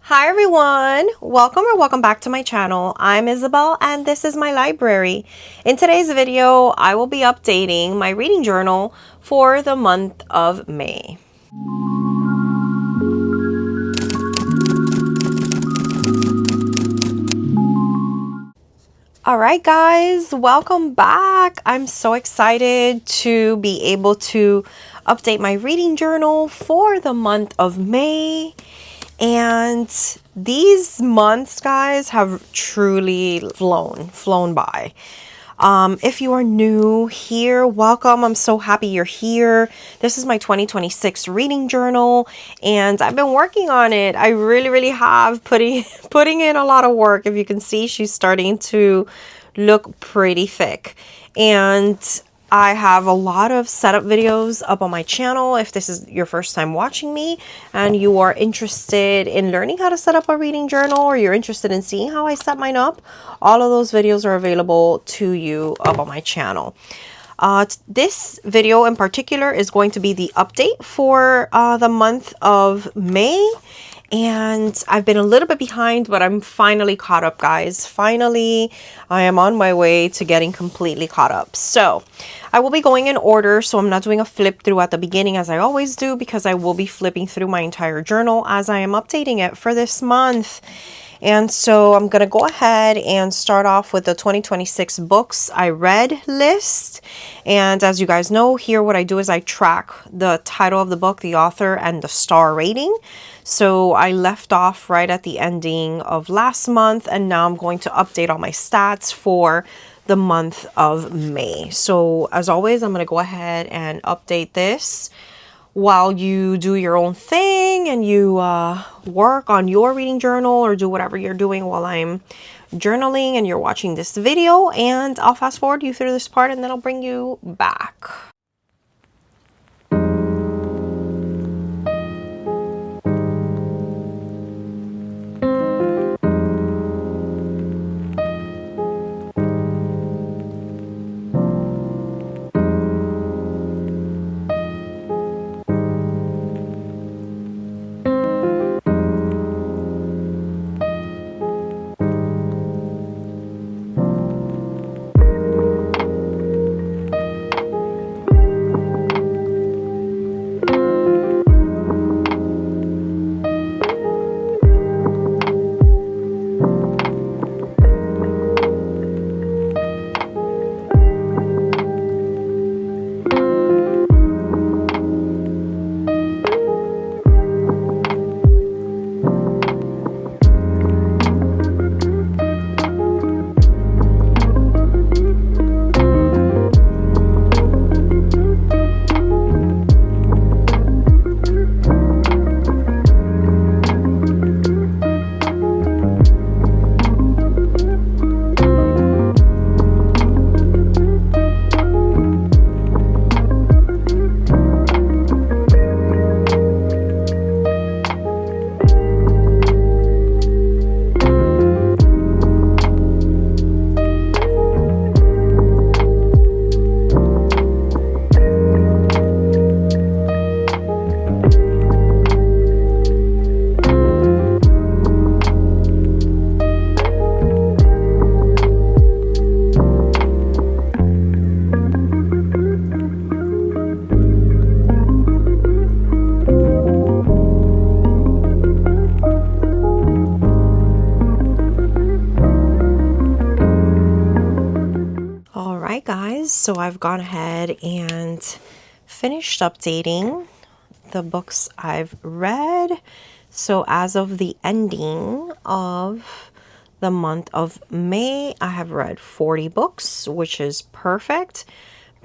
Hi everyone, welcome or welcome back to my channel. I'm Isabel and this is my library. In today's video, I will be updating my reading journal for the month of May. All right guys, welcome back. I'm so excited to be able to update my reading journal for the month of May. And these months, guys, have truly flown by. If you are new here, welcome. I'm so happy you're here. This is my 2026 reading journal, and I've been working on it. I really have putting in a lot of work. If you can see, she's starting to look pretty thick. And I have a lot of setup videos up on my channel. If this is your first time watching me and you are interested in learning how to set up a reading journal, or you're interested in seeing how I set mine up, all of those videos are available to you up on my channel. This video in particular is going to be the update for the month of May. And I've been a little bit behind, but I'm finally caught up, guys. Finally, I am on my way to getting completely caught up. So I will be going in order. So I'm not doing a flip through at the beginning as I always do, because I will be flipping through my entire journal as I am updating it for this month. And so I'm going to go ahead and start off with the 2026 books I read list. And as you guys know, here what I do is I track the title of the book, the author, and the star rating. So I left off right at the ending of last month, and now I'm going to update all my stats for the month of May. So as always, I'm going to go ahead and update this while you do your own thing and you work on your reading journal or do whatever you're doing while I'm journaling and you're watching this video. And I'll fast forward you through this part and then I'll bring you back. So I've gone ahead and finished updating the books I've read. So as of the ending of the month of May, I have read 40 books, which is perfect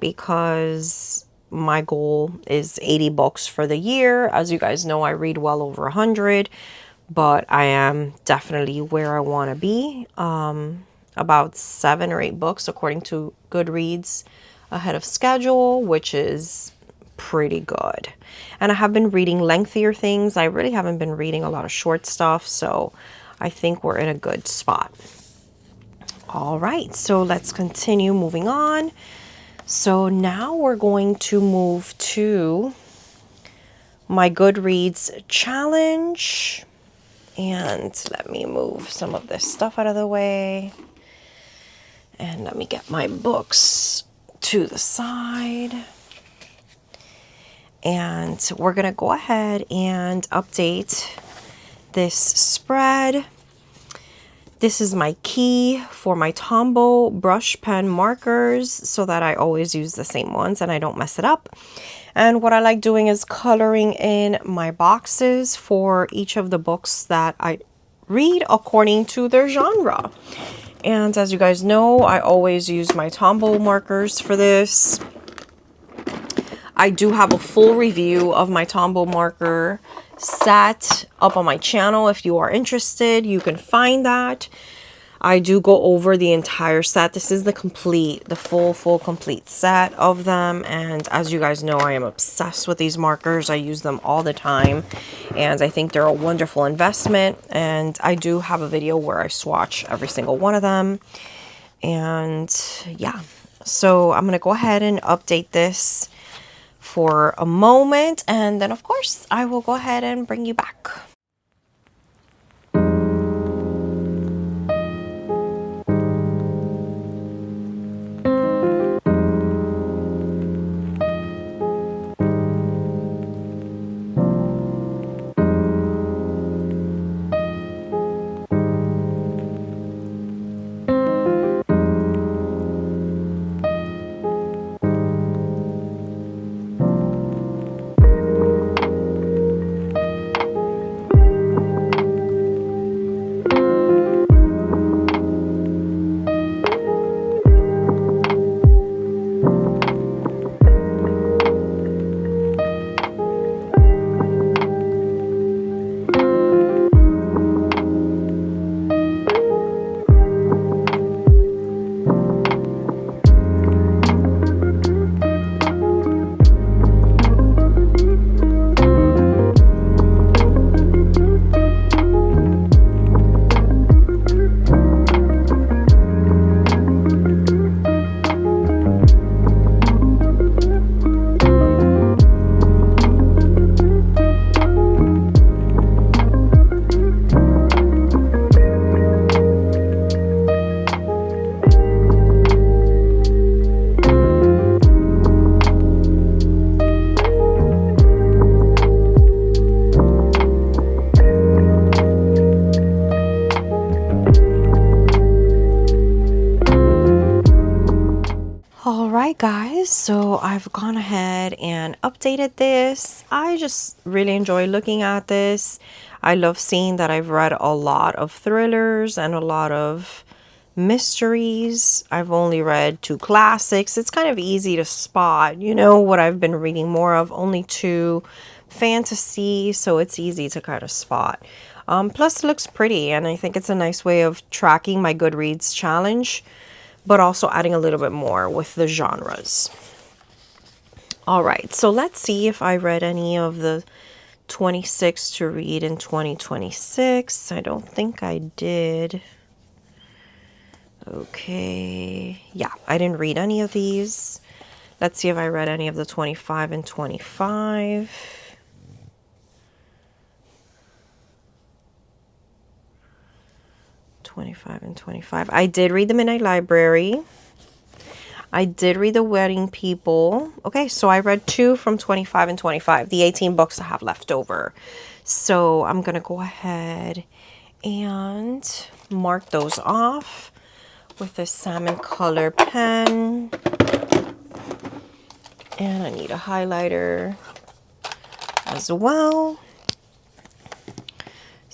because my goal is 80 books for the year. As you guys know, I read well over 100, but I am definitely where I want to be. About 7 or 8 books according to Goodreads ahead of schedule, which is pretty good. And I have been reading lengthier things. I really haven't been reading a lot of short stuff, so I think we're in a good spot. All right, so let's continue moving on. So now we're going to move to my Goodreads challenge. And let me move some of this stuff out of the way. And let me get my books to the side. And we're going to go ahead and update this spread. This is my key for my Tombow brush pen markers so that I always use the same ones and I don't mess it up. And what I like doing is coloring in my boxes for each of the books that I read according to their genre. And as you guys know, I always use my Tombow markers for this. I do have a full review of my Tombow marker set up on my channel. If you are interested, you can find that. I do go over the entire set. This is the full complete set of them. And as you guys know, I am obsessed with these markers. I use them all the time. And I think they're a wonderful investment. And I do have a video where I swatch every single one of them. And yeah, so I'm going to go ahead and update this for a moment, and then of course I will go ahead and bring you back. Alright guys, so I've gone ahead and updated this. I just really enjoy looking at this. I love seeing that I've read a lot of thrillers and a lot of mysteries. I've only read 2 classics. It's kind of easy to spot, you know, what I've been reading more of. Only 2 fantasy, so it's easy to kind of spot. Plus it looks pretty, and I think it's a nice way of tracking my Goodreads challenge, but also adding a little bit more with the genres. All right, so let's see if I read any of the 26 to read in 2026. I don't think I did. Okay, yeah, I didn't read any of these. Let's see if I read any of the 25 and 25. And 25. I did read the Midnight Library. I did read The Wedding People. Okay, so I read 2 from 25 and 25, the 18 books I have left over. So I'm going to go ahead and mark those off with a salmon color pen. And I need a highlighter as well.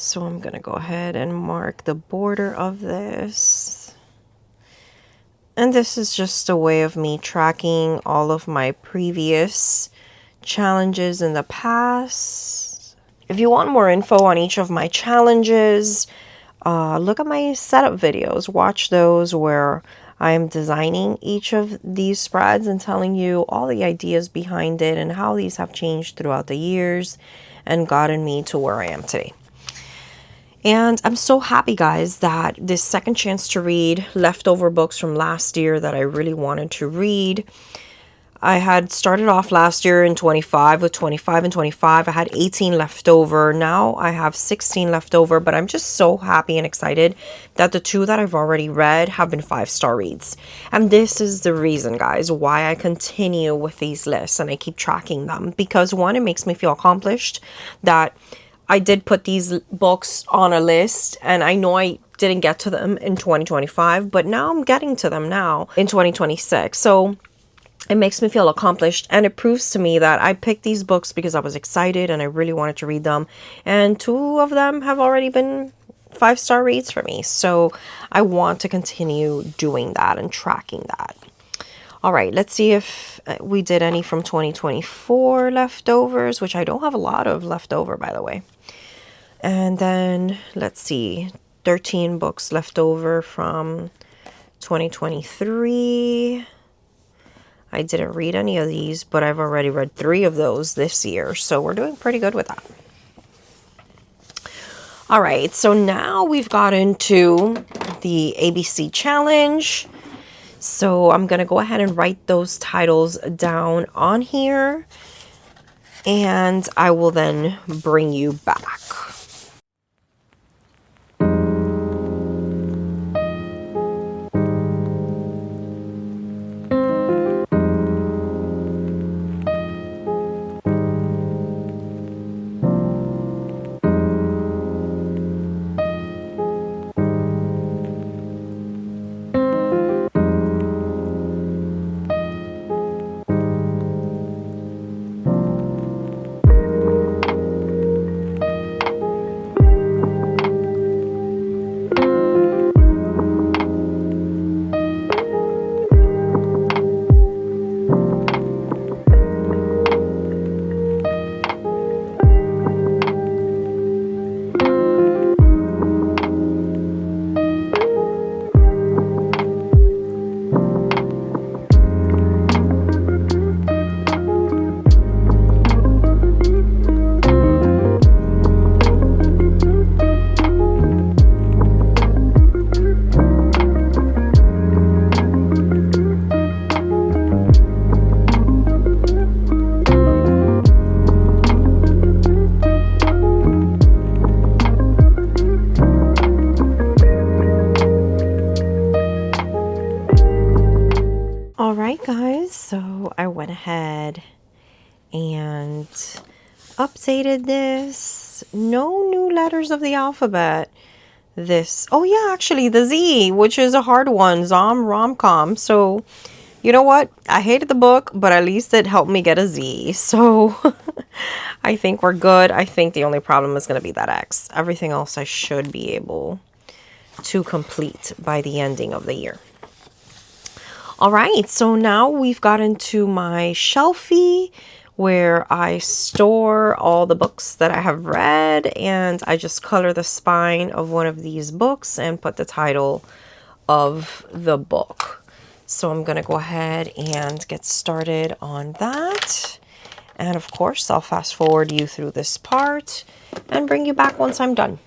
So I'm going to go ahead and mark the border of this. And this is just a way of me tracking all of my previous challenges in the past. If you want more info on each of my challenges, look at my setup videos. Watch those where I am designing each of these spreads and telling you all the ideas behind it and how these have changed throughout the years and gotten me to where I am today. And I'm so happy, guys, that this second chance to read leftover books from last year that I really wanted to read. I had started off last year in 25 with 25 and 25. I had 18 left over. Now I have 16 left over, but I'm just so happy and excited that the 2 that I've already read have been 5-star reads. And this is the reason, guys, why I continue with these lists and I keep tracking them. Because 1, it makes me feel accomplished that I did put these books on a list, and I know I didn't get to them in 2025, but now I'm getting to them now in 2026. So it makes me feel accomplished, and it proves to me that I picked these books because I was excited and I really wanted to read them. And 2 of them have already been 5-star reads for me. So I want to continue doing that and tracking that. All right, let's see if we did any from 2024 leftovers, which I don't have a lot of left over, by the way. And then let's see, 13 books left over from 2023. I didn't read any of these, but I've already read 3 of those this year. So we're doing pretty good with that. All right, so now we've got into the ABC challenge. So I'm going to go ahead and write those titles down on here. And I will then bring you back. Alright guys, so I went ahead and updated this. No new letters of the alphabet. This, oh yeah, actually the Z, which is a hard one, Zom Rom-Com. So, you know what? I hated the book, but at least it helped me get a Z. So, I think we're good. I think the only problem is going to be that X. Everything else I should be able to complete by the ending of the year. All right, so now we've got into my shelfie where I store all the books that I have read, and I just color the spine of one of these books and put the title of the book. So I'm going to go ahead and get started on that. And of course, I'll fast forward you through this part and bring you back once I'm done.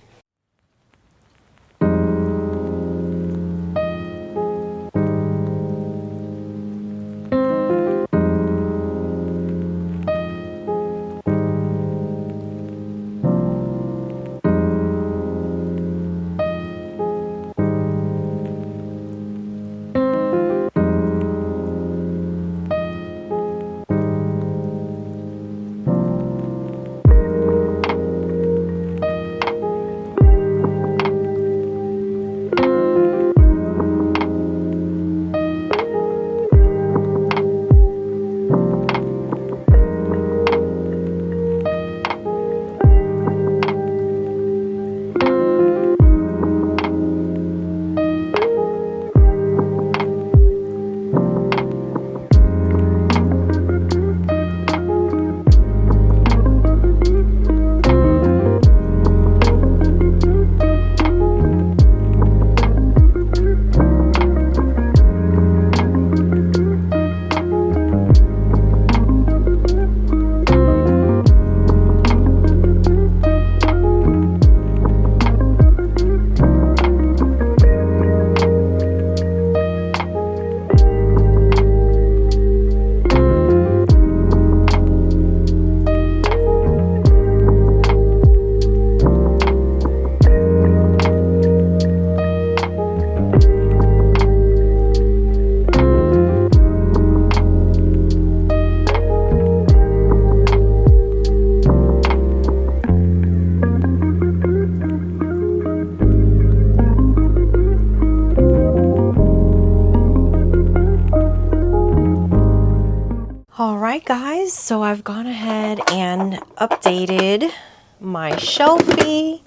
right, guys, so I've gone ahead and updated my shelfie.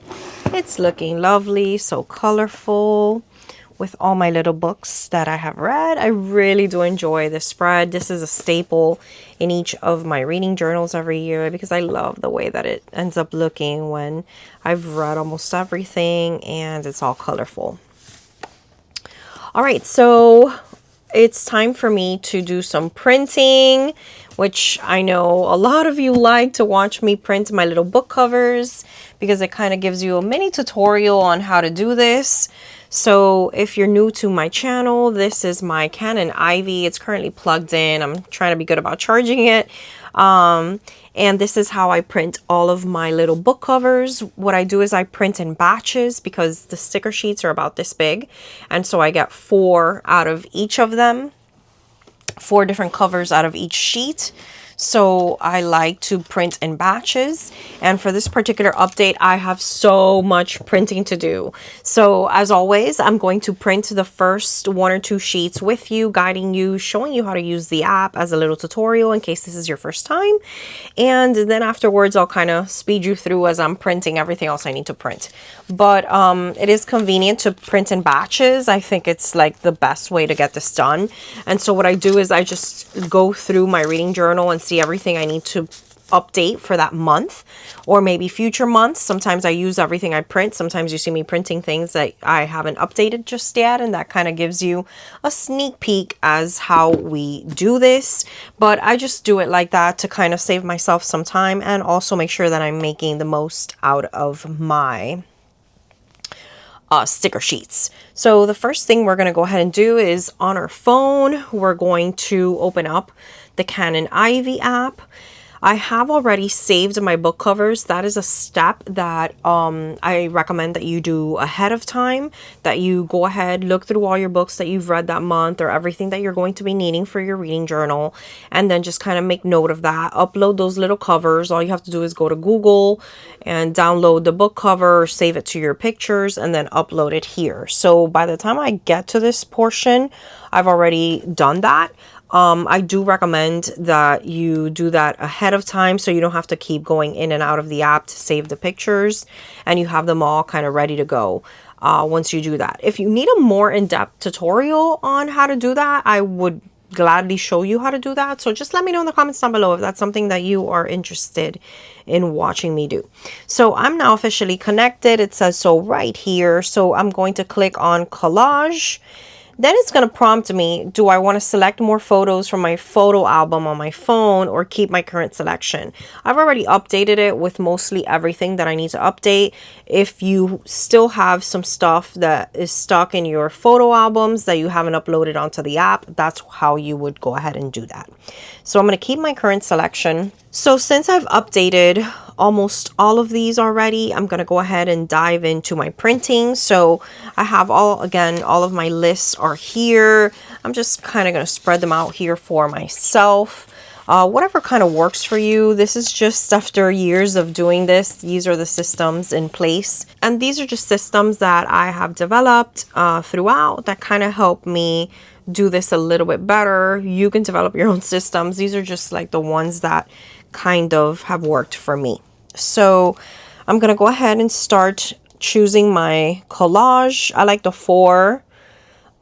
It's looking lovely, so colorful, with all my little books that I have read. I really do enjoy this spread. This is a staple in each of my reading journals every year because I love the way that it ends up looking when I've read almost everything and it's all colorful. All right, so it's time for me to do some printing, which I know a lot of you like to watch me print my little book covers because it kind of gives you a mini tutorial on how to do this. So if you're new to my channel, this is my Canon Ivy. It's currently plugged in. I'm trying to be good about charging it. And this is how I print all of my little book covers. What I do is I print in batches because the sticker sheets are about this big. And so I get 4 out of each of them, 4 different covers out of each sheet. So I like to print in batches. And for this particular update, I have so much printing to do. So as always, I'm going to print the first 1 or 2 sheets with you, guiding you, showing you how to use the app as a little tutorial in case this is your first time. And then afterwards, I'll kind of speed you through as I'm printing everything else I need to print. But it is convenient to print in batches. I think it's like the best way to get this done. And so what I do is I just go through my reading journal and see everything I need to update for that month or maybe future months. Sometimes I use everything I print. Sometimes you see me printing things that I haven't updated just yet, and that kind of gives you a sneak peek as how we do this. But I just do it like that to kind of save myself some time and also make sure that I'm making the most out of my sticker sheets. So the first thing we're going to go ahead and do is on our phone, we're going to open up the Canon Ivy app. I have already saved my book covers. That is a step that I recommend that you do ahead of time, that you go ahead, look through all your books that you've read that month or everything that you're going to be needing for your reading journal, and then just kind of make note of that. Upload those little covers. All you have to do is go to Google and download the book cover, save it to your pictures, and then upload it here. So by the time I get to this portion, I've already done that. I do recommend that you do that ahead of time so you don't have to keep going in and out of the app to save the pictures, and you have them all kind of ready to go once you do that. If you need a more in-depth tutorial on how to do that, I would gladly show you how to do that. So just let me know in the comments down below if that's something that you are interested in watching me do. So I'm now officially connected. It says so right here. So I'm going to click on collage. Then it's going to prompt me, do I want to select more photos from my photo album on my phone or keep my current selection? I've already updated it with mostly everything that I need to update. If you still have some stuff that is stuck in your photo albums that you haven't uploaded onto the app, that's how you would go ahead and do that. So I'm going to keep my current selection. So since I've updated almost all of these already, I'm going to go ahead and dive into my printing. So I have all of my lists are here. I'm just kind of going to spread them out here for myself. Whatever kind of works for you. This is just after years of doing this. These are the systems in place. And these are just systems that I have developed throughout that kind of help me do this a little bit better. You can develop your own systems. These are just like the ones that kind of have worked for me. So I'm going to go ahead and start choosing my collage. I like the 4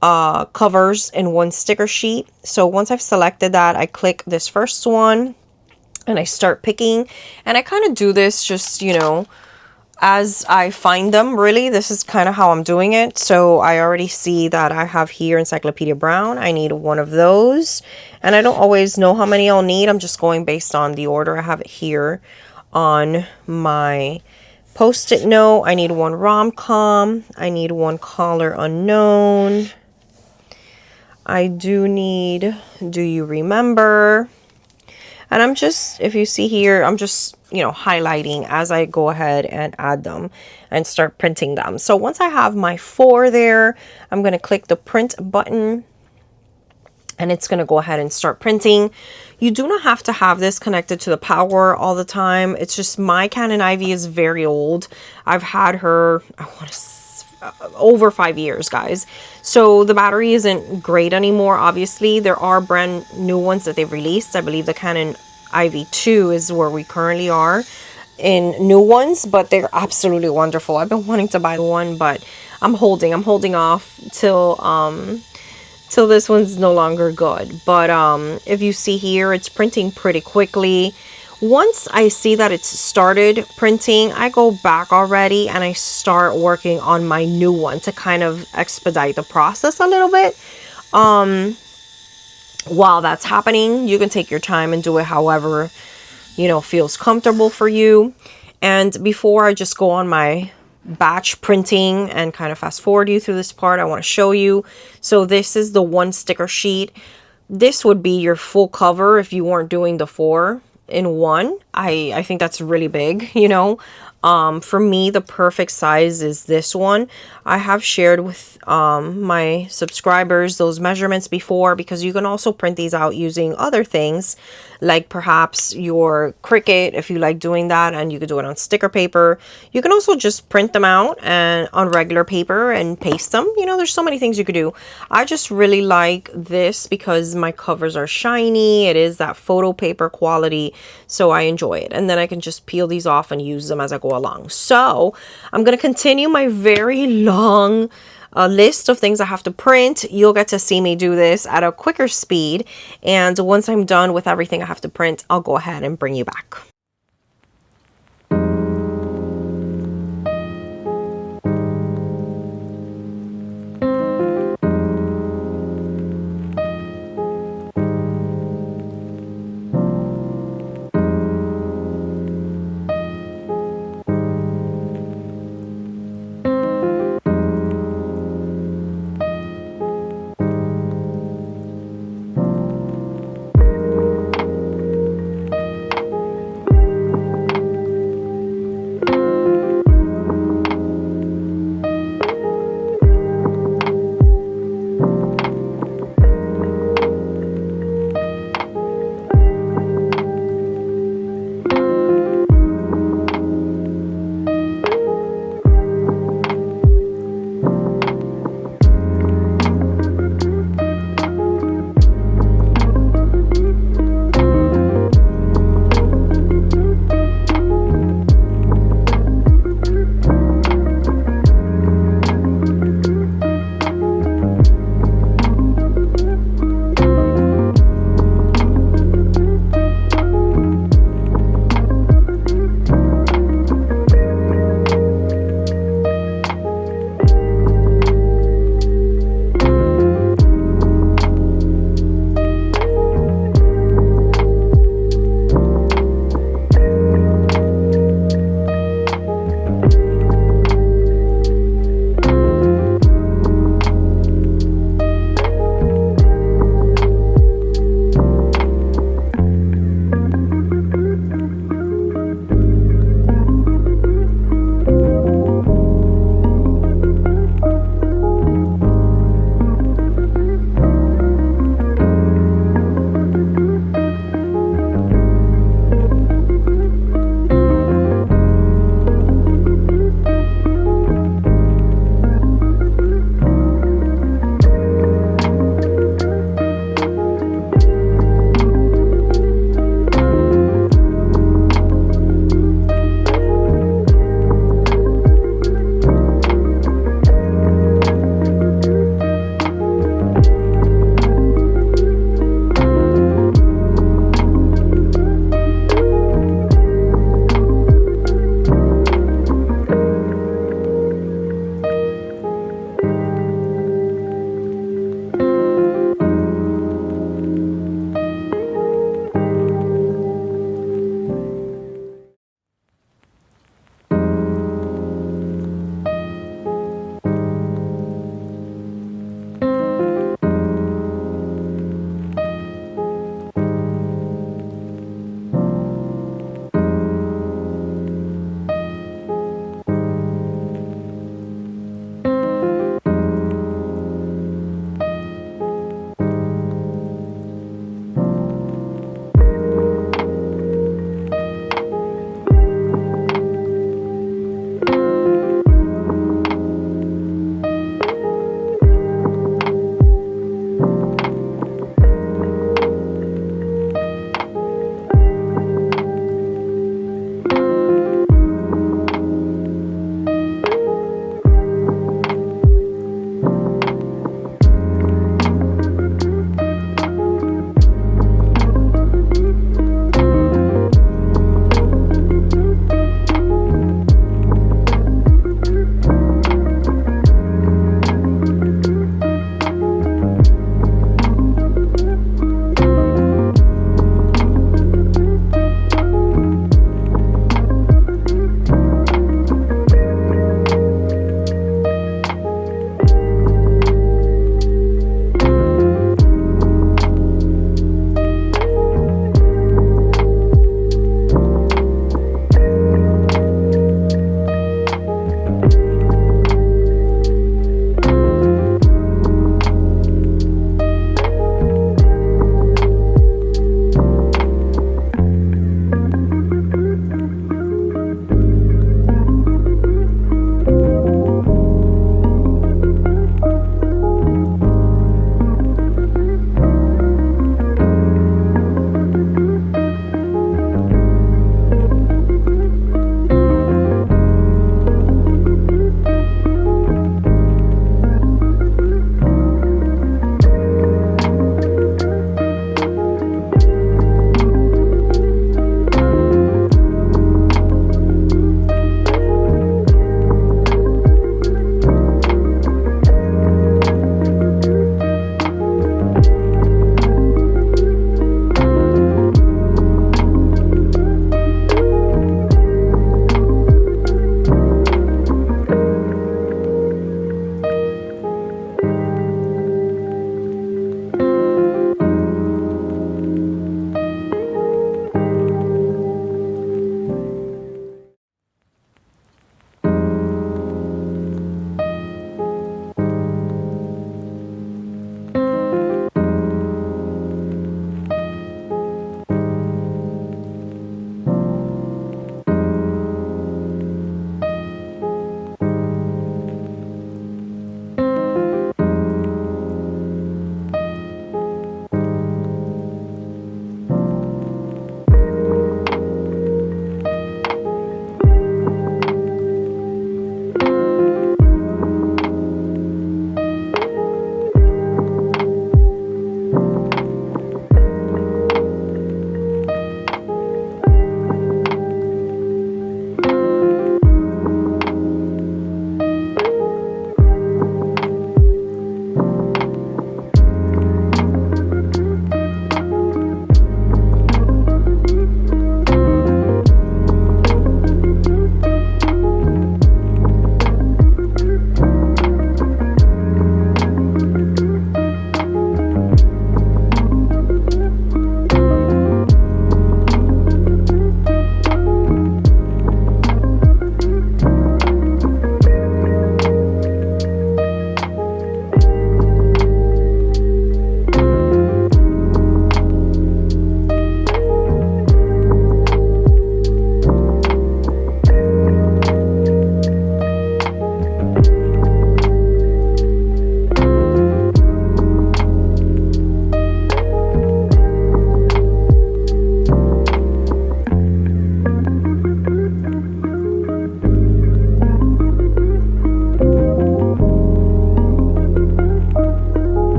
covers in 1 sticker sheet. So once I've selected that, I click this first one and I start picking. And I kind of do this just, you know, as I find them. Really, this is kind of how I'm doing it. So I already see that I have here Encyclopedia Brown. I need 1 of those. And I don't always know how many I'll need. I'm just going based on the order. I have it here on my post-it note. I need 1 rom-com. I need 1 Caller Unknown. I do need Do You Remember? And I'm just, if you see here, I'm just, you know, highlighting as I go ahead and add them and start printing them. So once I have my 4 there, I'm going to click the print button and it's going to go ahead and start printing. You do not have to have this connected to the power all the time. It's just my Canon Ivy is very old. I've had her, I want to over 5 years, guys. So the battery isn't great anymore. Obviously, there are brand new ones that they've released. I believe the Canon IV2 is where we currently are in new ones, but they're absolutely wonderful. I've been wanting to buy one, but I'm holding off till this one's no longer good. But if you see here, it's printing pretty quickly. Once I see that it's started printing, I go back already and I start working on my new one to kind of expedite the process a little bit. While that's happening, you can take your time and do it however, you know, feels comfortable for you. And before I just go on my batch printing and kind of fast forward you through this part, I want to show you. So this is the one sticker sheet. This would be your full cover if you weren't doing the 4-in-1. I think that's really big, you know. For me, the perfect size is this one. I have shared with my subscribers those measurements before, because you can also print these out using other things, like perhaps your Cricut, if you like doing that, and you could do it on sticker paper. You can also just print them out and on regular paper and paste them. You know, there's so many things you could do. I just really like this because my covers are shiny. It is that photo paper quality, so I enjoy it. And then I can just peel these off and use them as I go along. So I'm going to continue my very long list of things I have to print. You'll get to see me do this at a quicker speed. And once I'm done with everything I have to print, I'll go ahead and bring you back.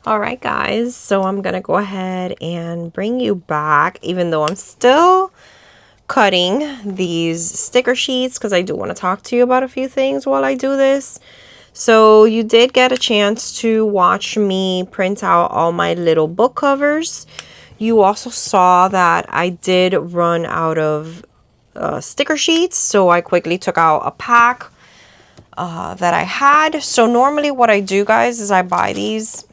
All right, guys, so I'm gonna go ahead and bring you back, even though I'm still cutting these sticker sheets, because I do want to talk to you about a few things while I do this. So you did get a chance to watch me print out all my little book covers. You also saw that I did run out of sticker sheets, so I quickly took out a pack that I had. So normally what I do, guys, is I buy these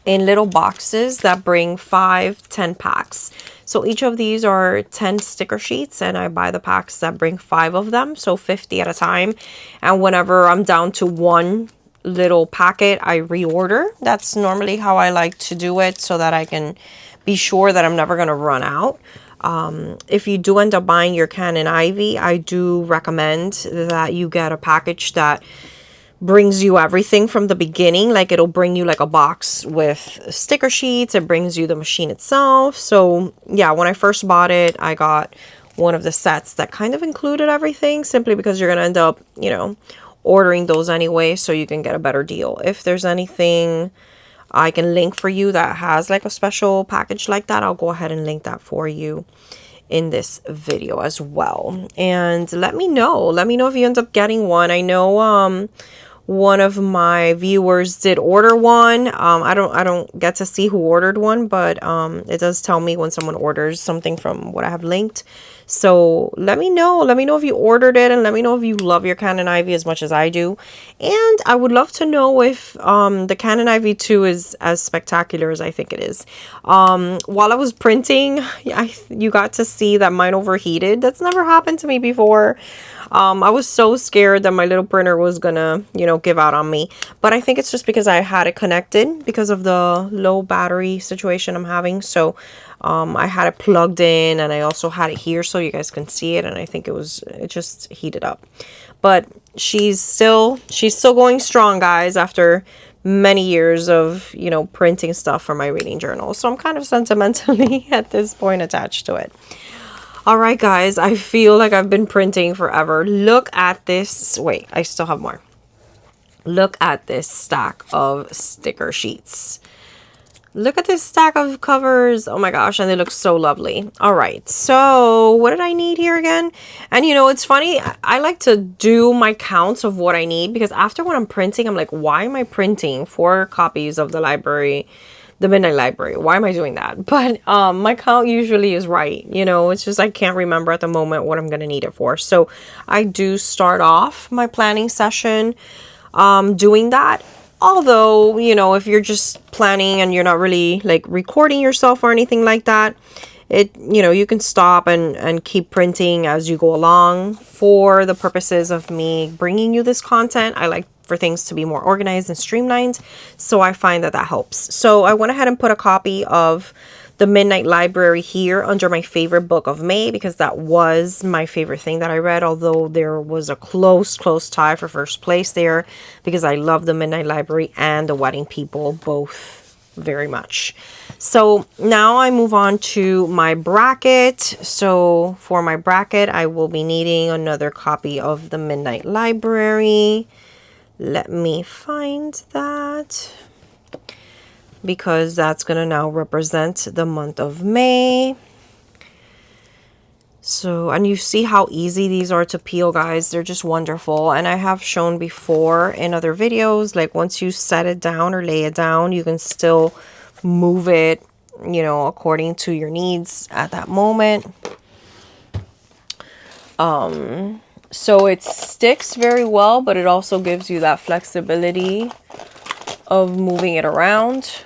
in little boxes that bring 5-10 packs. So each of these are 10 sticker sheets, and I buy the packs that bring 5 of them, so 50 at a time. And whenever I'm down to one little packet, I reorder. That's normally how I like to do it, so that I can be sure that I'm never going to run out. If you do end up buying your Canon Ivy, I do recommend that you get a package that brings you everything from the beginning. Like, it'll bring you like a box with sticker sheets. It brings you the machine itself. So yeah, when I first bought it, I got one of the sets that kind of included everything, simply because you're gonna end up, you know, ordering those anyway, so you can get a better deal. If there's anything I can link for you that has like a special package like that, I'll go ahead and link that for you in this video as well. And let me know if you end up getting one. I know one of my viewers did order one. I don't get to see who ordered one, but it does tell me when someone orders something from what I have linked. So let me know if you ordered it, and let me know if you love your Canon Ivy as much as I do. And I would love to know if the Canon Ivy 2 is as spectacular as I think it is. While I was printing, you got to see that mine overheated. That's never happened to me before. I was so scared that my little printer was gonna, you know, give out on me. But I think it's just because I had it connected because of the low battery situation I'm having. So I had it plugged in, and I also had it here so you guys can see it. And I think it just heated up. But she's still going strong, guys, after many years of, you know, printing stuff for my reading journal. So I'm kind of sentimentally at this point attached to it. All right, guys, I feel like I've been printing forever. Look at this. Wait, I still have more. Look at this stack of sticker sheets. Look at this stack of covers. Oh my gosh, and they look so lovely. All right, so what did I need here again? And you know, it's funny, I like to do my counts of what I need, because after when I'm printing, I'm like, why am I printing 4 copies of the Midnight Library? Why am I doing that? But my count usually is right. You know, it's just I can't remember at the moment what I'm going to need it for. So I do start off my planning session doing that. Although, you know, if you're just planning and you're not really like recording yourself or anything like that, you know, you can stop and keep printing as you go along. For the purposes of me bringing you this content, I like for things to be more organized and streamlined, so I find that helps. So I went ahead and put a copy of the Midnight Library here under my favorite book of May, because that was my favorite thing that I read, although there was a close tie for first place there, because I love the Midnight Library and The Wedding People both very much. So now I move on to my bracket. So for my bracket, I will be needing another copy of the Midnight Library. Let me find that, because that's going to now represent the month of May. So, and you see how easy these are to peel, guys. They're just wonderful. And I have shown before in other videos, like once you set it down or lay it down, you can still move it, you know, according to your needs at that moment. So it sticks very well, but it also gives you that flexibility of moving it around.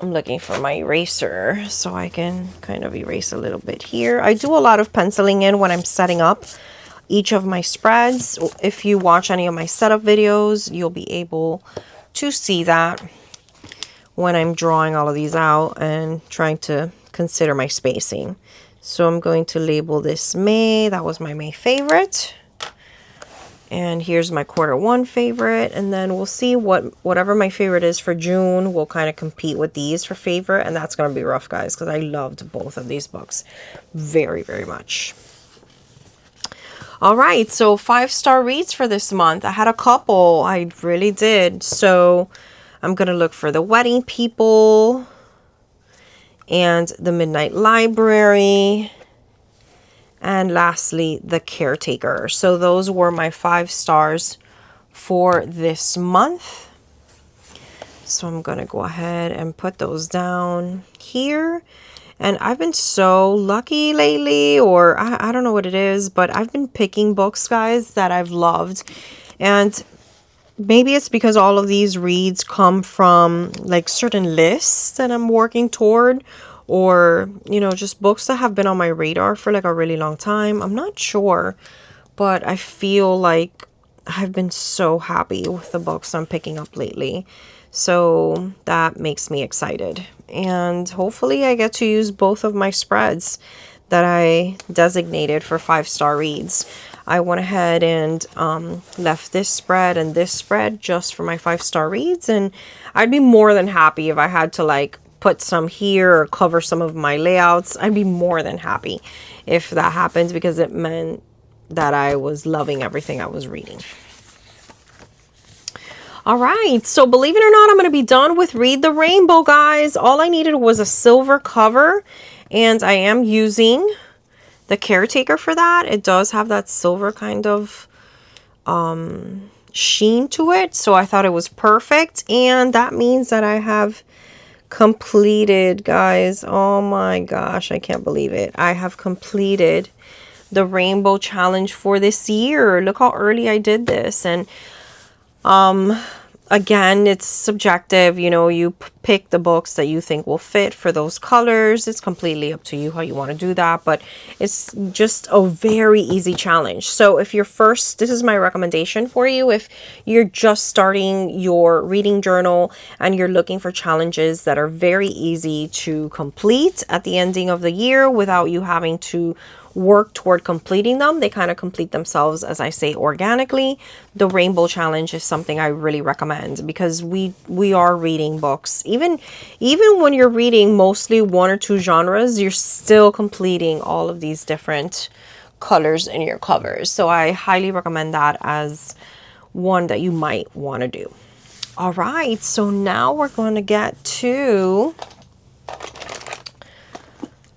I'm looking for my eraser so I can kind of erase a little bit here. I do a lot of penciling in when I'm setting up each of my spreads. If you watch any of my setup videos, you'll be able to see that when I'm drawing all of these out and trying to consider my spacing. So I'm going to label this May. That was my May favorite. And here's my Q1 favorite. And then we'll see whatever my favorite is for June will kind of compete with these for favorite. And that's going to be rough, guys, because I loved both of these books very, very much. All right, so 5-star reads for this month. I had a couple. I really did. So I'm going to look for The Wedding People and The Midnight Library. And lastly, The Caretaker. So those were my 5 stars for this month. So I'm going to go ahead and put those down here. And I've been so lucky lately, or I don't know what it is, but I've been picking books, guys, that I've loved. And maybe it's because all of these reads come from like certain lists that I'm working toward, or, you know, just books that have been on my radar for like a really long time. I'm not sure, but I feel like I've been so happy with the books I'm picking up lately. So that makes me excited. And hopefully I get to use both of my spreads that I designated for 5-star reads. I went ahead and left this spread and this spread just for my 5-star reads. And I'd be more than happy if I had to like put some here or cover some of my layouts. I'd be more than happy if that happens, because it meant that I was loving everything I was reading. All right, so believe it or not, I'm going to be done with Read the Rainbow, guys. All I needed was a silver cover, and I am using The Caretaker for that. It does have that silver kind of sheen to it, so I thought it was perfect. And that means that I have completed, guys. Oh my gosh, I can't believe it. I have completed the Rainbow Challenge for this year. Look how early I did this. And again, it's subjective. You know, you pick the books that you think will fit for those colors. It's completely up to you how you want to do that, but it's just a very easy challenge. So if you're first, this is my recommendation for you. If you're just starting your reading journal and you're looking for challenges that are very easy to complete at the ending of the year without you having to work toward completing them, they kind of complete themselves, as I say, organically. The Rainbow Challenge is something I really recommend, because we are reading books. Even when you're reading mostly 1 or 2 genres, you're still completing all of these different colors in your covers. So I highly recommend that as one that you might want to do. All right, so now we're going to get to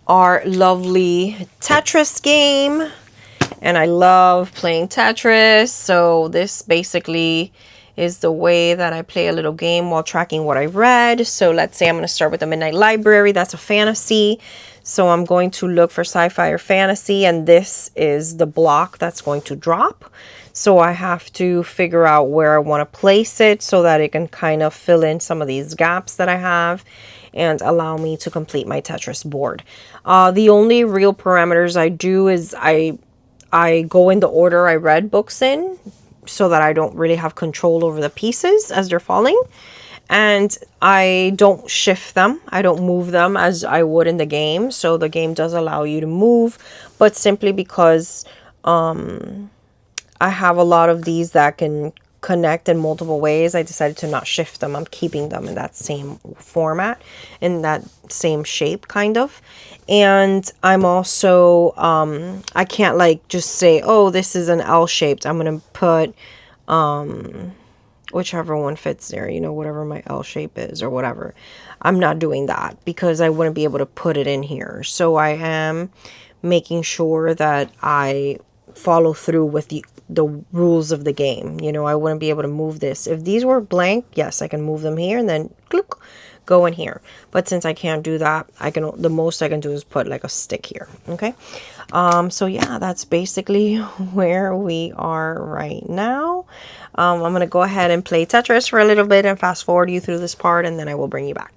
our lovely Tetris game. And I love playing Tetris. So this basically is the way that I play a little game while tracking what I read. So let's say I'm going to start with the Midnight Library. That's a fantasy. So I'm going to look for sci-fi or fantasy, and this is the block that's going to drop. So I have to figure out where I want to place it so that it can kind of fill in some of these gaps that I have and allow me to complete my Tetris board. The only real parameters I do is I go in the order I read books in, so that I don't really have control over the pieces as they're falling. And I don't shift them. I don't move them as I would in the game. So the game does allow you to move, but simply because I have a lot of these that can connect in multiple ways, I decided to not shift them. I'm keeping them in that same format, in that same shape kind of. And I'm also I can't like just say, oh, this is an L shaped. I'm gonna put whichever one fits there, you know, whatever my L shape is or whatever. I'm not doing that because I wouldn't be able to put it in here. So I am making sure that I follow through with the rules of the game. You know, I wouldn't be able to move this. If these were blank, yes, I can move them here and then click, go in here. But since I can't do that, the most I can do is put like a stick here. Okay. So yeah, that's basically where we are right now. I'm going to go ahead and play Tetris for a little bit and fast forward you through this part, and then I will bring you back.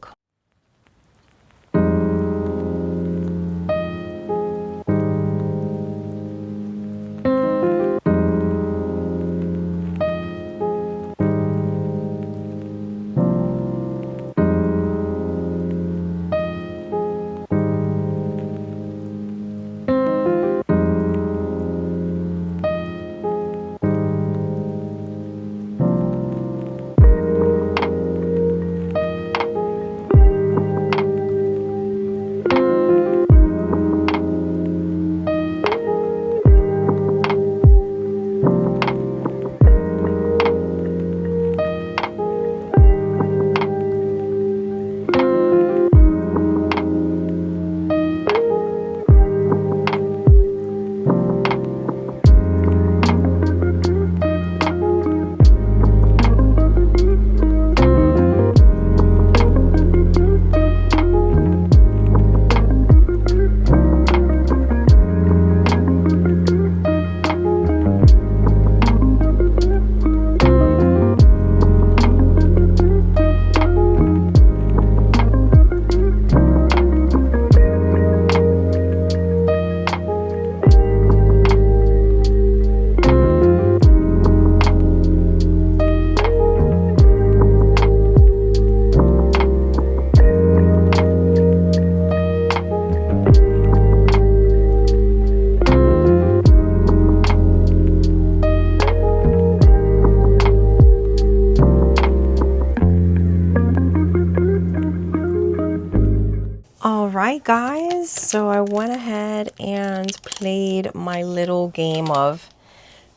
right, guys, so I went ahead and played my little game of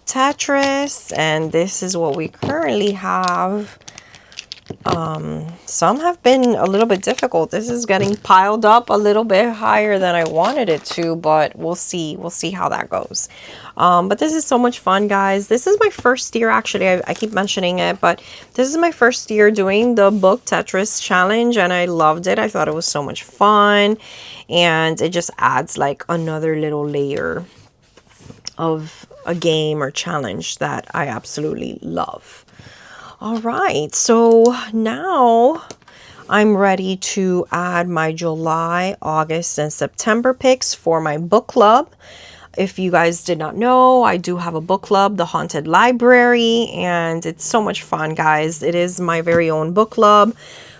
Tetris, and this is what we currently have. Some have been a little bit difficult. This is getting piled up a little bit higher than I wanted it to, but we'll see. We'll see how that goes. But this is so much fun, guys. This is my first year, actually. I keep mentioning it, but this is my first year doing the book Tetris challenge, and I loved it. I thought it was so much fun, and it just adds like another little layer of a game or challenge that I absolutely love. All right, so now I'm ready to add my July, August, and September picks for my book club. If you guys did not know, I do have a book club, The Haunted Library, and it's so much fun, guys. It is my very own book club.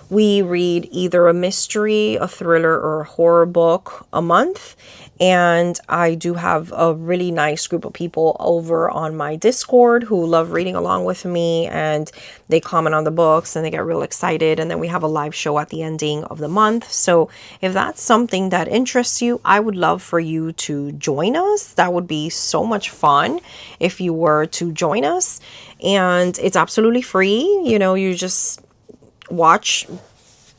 We read either a mystery, a thriller, or a horror book a month. And I do have a really nice group of people over on my Discord who love reading along with me, and they comment on the books and they get real excited. And then we have a live show at the ending of the month. So if that's something that interests you, I would love for you to join us. That would be so much fun if you were to join us. And it's absolutely free. You know, you just watch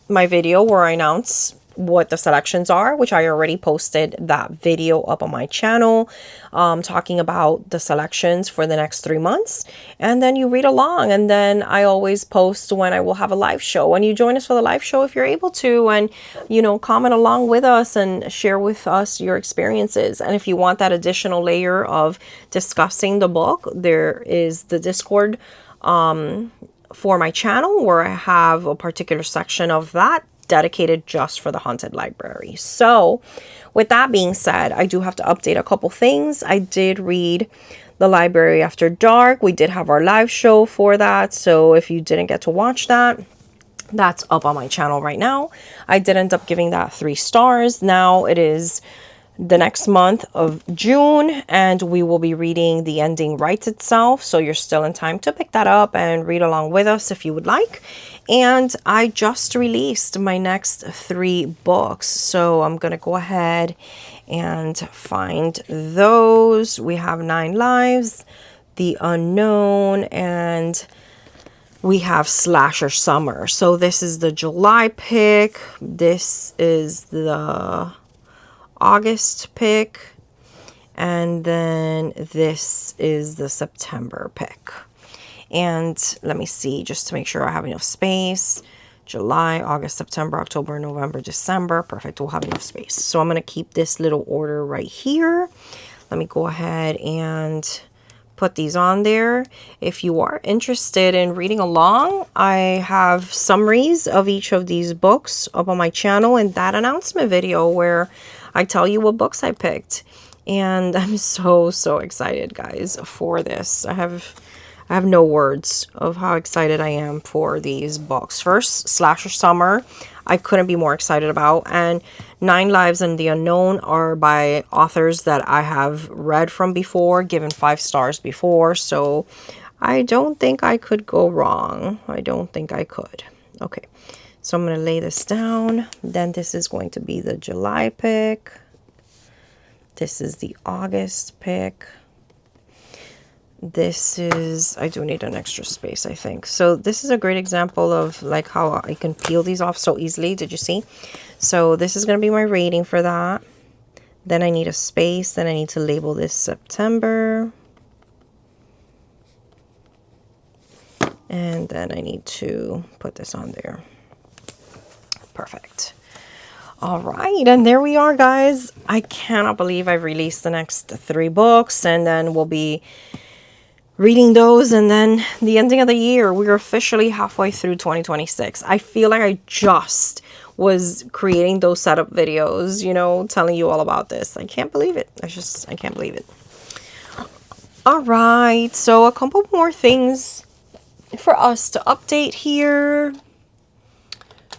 my video where I announce what the selections are, which I already posted that video up on my channel, talking about the selections for the next 3 months. And then you read along, and then I always post when I will have a live show, and you join us for the live show if you're able to, and you know, comment along with us and share with us your experiences. And if you want that additional layer of discussing the book, there is the Discord for my channel where I have a particular section of that dedicated just for the Haunted Library. So with that being said, I do have to update a couple things. I did read The Library After Dark. We did have our live show for that. So if you didn't get to watch that, that's up on my channel right now. I did end up giving that 3 stars. Now it is the next month of June, and we will be reading The Ending Writes Itself. So you're still in time to pick that up and read along with us if you would like. And I just released my next 3 books, so I'm gonna go ahead and find those. We have 9 Lives, The Unknown, and we have Slasher Summer. So this is the July pick, this is the August pick, and then this is the September pick. And let me see, just to make sure I have enough space. July, August, September, October, November, December. Perfect, we'll have enough space. So I'm going to keep this little order right here. Let me go ahead and put these on there. If you are interested in reading along, I have summaries of each of these books up on my channel in that announcement video where I tell you what books I picked. And I'm so excited, guys, for this. I have no words of how excited I am for these books. First, Slasher Summer, I couldn't be more excited about. And 9 Lives and The Unknown are by authors that I have read from before, given 5 stars before. So I don't think I could go wrong. I don't think I could. Okay, so I'm going to lay this down. Then this is going to be the July pick. This is the August pick. This is, I do need an extra space, I think. So this is a great example of like how I can peel these off so easily. Did you see? So this is going to be my rating for that. Then I need a space. Then I need to label this September. And then I need to put this on there. Perfect. All right, and there we are, guys. I cannot believe I've released the next 3 books, and then we'll be reading those, and then the ending of the year. We're officially halfway through 2026. I feel like I just was creating those setup videos, you know, telling you all about this. I can't believe it. I can't believe it. All right, so a couple more things for us to update here.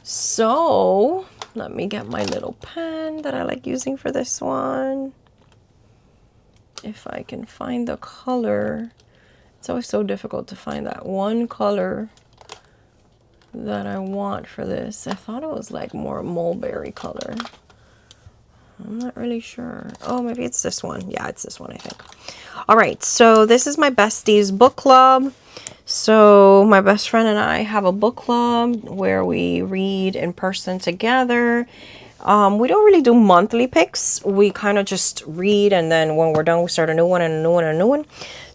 So let me get my little pen that I like using for this one. If I can find the color. It's always so difficult to find that one color that I want for this. I thought it was like more mulberry color. I'm not really sure. Oh, maybe it's this one. Yeah, it's this one, I think. All right, so this is my besties book club. So my best friend and I have a book club where we read in person together. We don't really do monthly picks. We kind of just read, and then when we're done, we start a new one and a new one and a new one.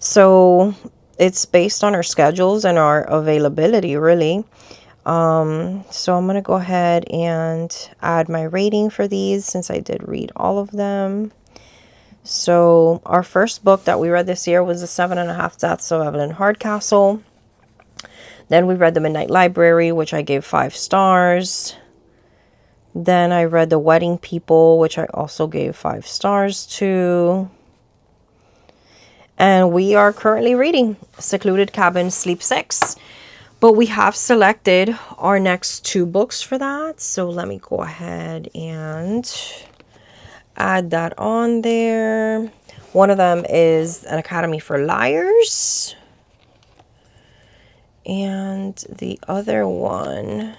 So it's based on our schedules and our availability, really. So I'm going to go ahead and add my rating for these since I did read all of them. So our first book that we read this year was The 7.5 Deaths of Evelyn Hardcastle. Then we read The Midnight Library, which I gave 5 stars. Then I read The Wedding People, which I also gave 5 stars to. And we are currently reading Secluded Cabin Sleep 6. But we have selected our next 2 books for that. So let me go ahead and add that on there. One of them is An Academy for Liars. And the other one,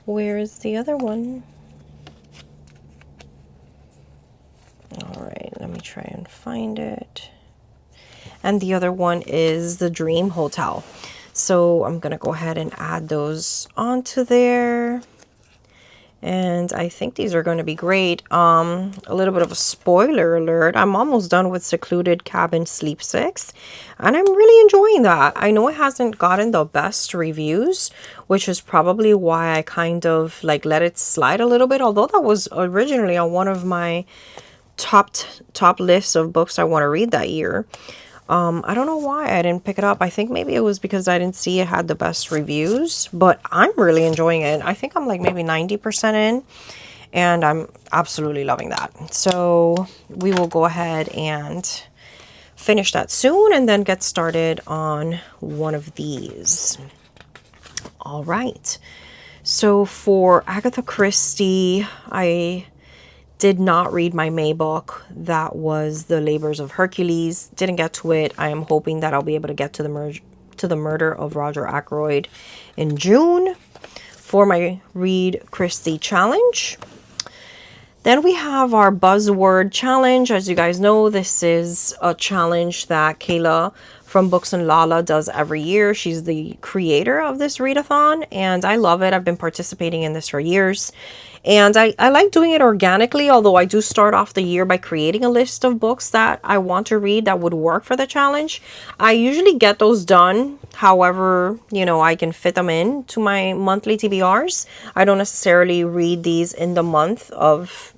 where is the other one? All right, let me try and find it. And the other one is The Dream Hotel. So I'm going to go ahead and add those onto there. And I think these are going to be great. A little bit of a spoiler alert. I'm almost done with Secluded Cabin Sleep 6. And I'm really enjoying that. I know it hasn't gotten the best reviews, which is probably why I kind of like let it slide a little bit. Although that was originally on one of my top lists of books I want to read that year. I don't know why I didn't pick it up. I think maybe it was because I didn't see it had the best reviews, but I'm really enjoying it. I think I'm like maybe 90% in, and I'm absolutely loving that. So we will go ahead and finish that soon and then get started on one of these. All right. So for Agatha Christie, I did not read my May book. That was The Labors of Hercules. Didn't get to it. I am hoping that I'll be able to get to the Murder of Roger Ackroyd in June for my Read Christie challenge. Then we have our Buzzword challenge. As you guys know, this is a challenge that Kayla from Books and Lala does every year. She's the creator of this readathon, and I love it. I've been participating in this for years. And I like doing it organically, although I do start off the year by creating a list of books that I want to read that would work for the challenge. I usually get those done however, I can fit them in to my monthly TBRs. I don't necessarily read these in the month of,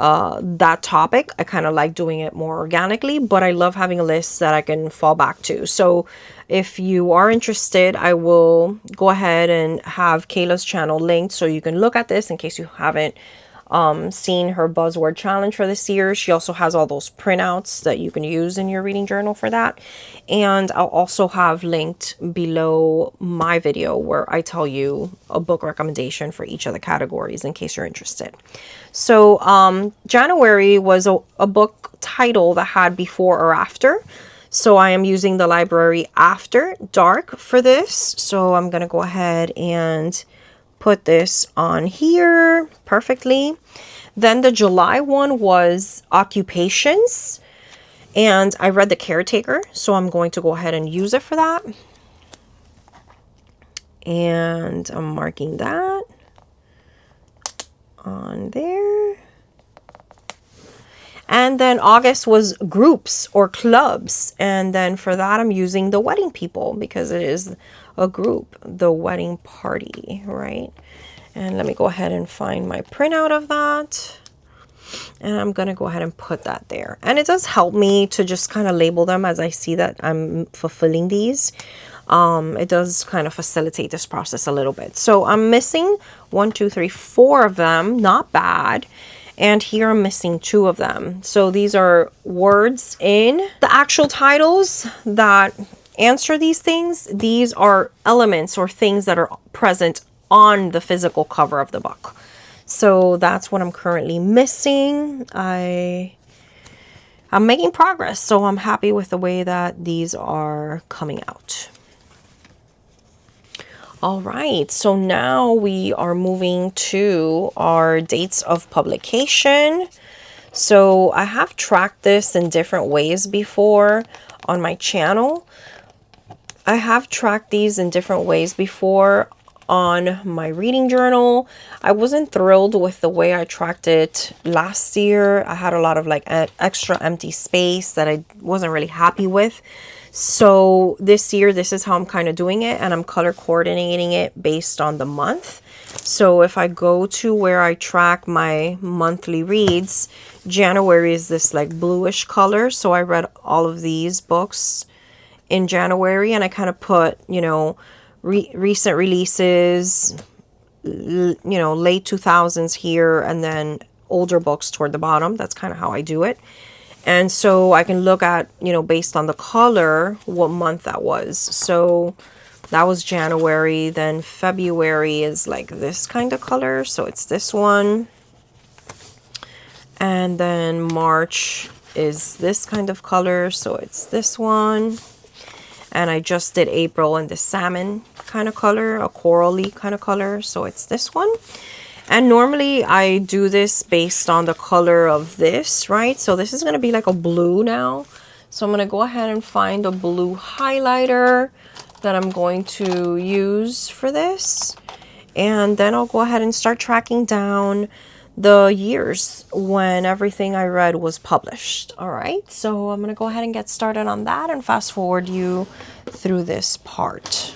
that topic. I kind of like doing it more organically, but I love having a list that I can fall back to. So if you are interested, I will go ahead and have Kayla's channel linked so you can look at this in case you haven't seen her Buzzword challenge for this year. She also has all those printouts that you can use in your reading journal for that. And I'll also have linked below my video where I tell you a book recommendation for each of the categories in case you're interested. So January was a book title that had Before or After. So I am using the library After Dark for this. So I'm going to go ahead and put this on here perfectly. Then the July one was Occupations. And I read The Caretaker. So I'm going to go ahead and use it for that. And I'm marking that on there. And then August was groups or clubs. And then for that, I'm using The Wedding People because it is a group, The Wedding Party, right? And let me go ahead and find my printout of that. And I'm going to go ahead and put that there. And it does help me to just kind of label them as I see that I'm fulfilling these. It does kind of facilitate this process a little bit. So I'm missing 1, 2, 3, 4 of them. Not bad. And here I'm missing 2 of them. So these are words in the actual titles that answer these things. These are elements or things that are present on the physical cover of the book. So that's what I'm currently missing. I'm making progress, so I'm happy with the way that these are coming out. All right, so now we are moving to our dates of publication. So I have tracked this in different ways before on my channel. I have tracked these in different ways before on my reading journal. I wasn't thrilled with the way I tracked it last year. I had a lot of like extra empty space that I wasn't really happy with. So this year, this is how I'm kind of doing it, and I'm color coordinating it based on the month. So if I go to where I track my monthly reads, January is this like bluish color. So I read all of these books in January, and I kind of put, you know, recent releases, you know, late 2000s here, and then older books toward the bottom. That's kind of how I do it. And so I can look at, you know, based on the color, what month that was. So that was January. Then February is like this kind of color. So it's this one. And then March is this kind of color. So it's this one. And I just did April in the salmon kind of color, a corally kind of color. So it's this one. And normally I do this based on the color of this, right? So this is going to be like a blue now. So I'm going to go ahead and find a blue highlighter that I'm going to use for this. And then I'll go ahead and start tracking down the years when everything I read was published. All right, so I'm going to go ahead and get started on that and fast forward you through this part.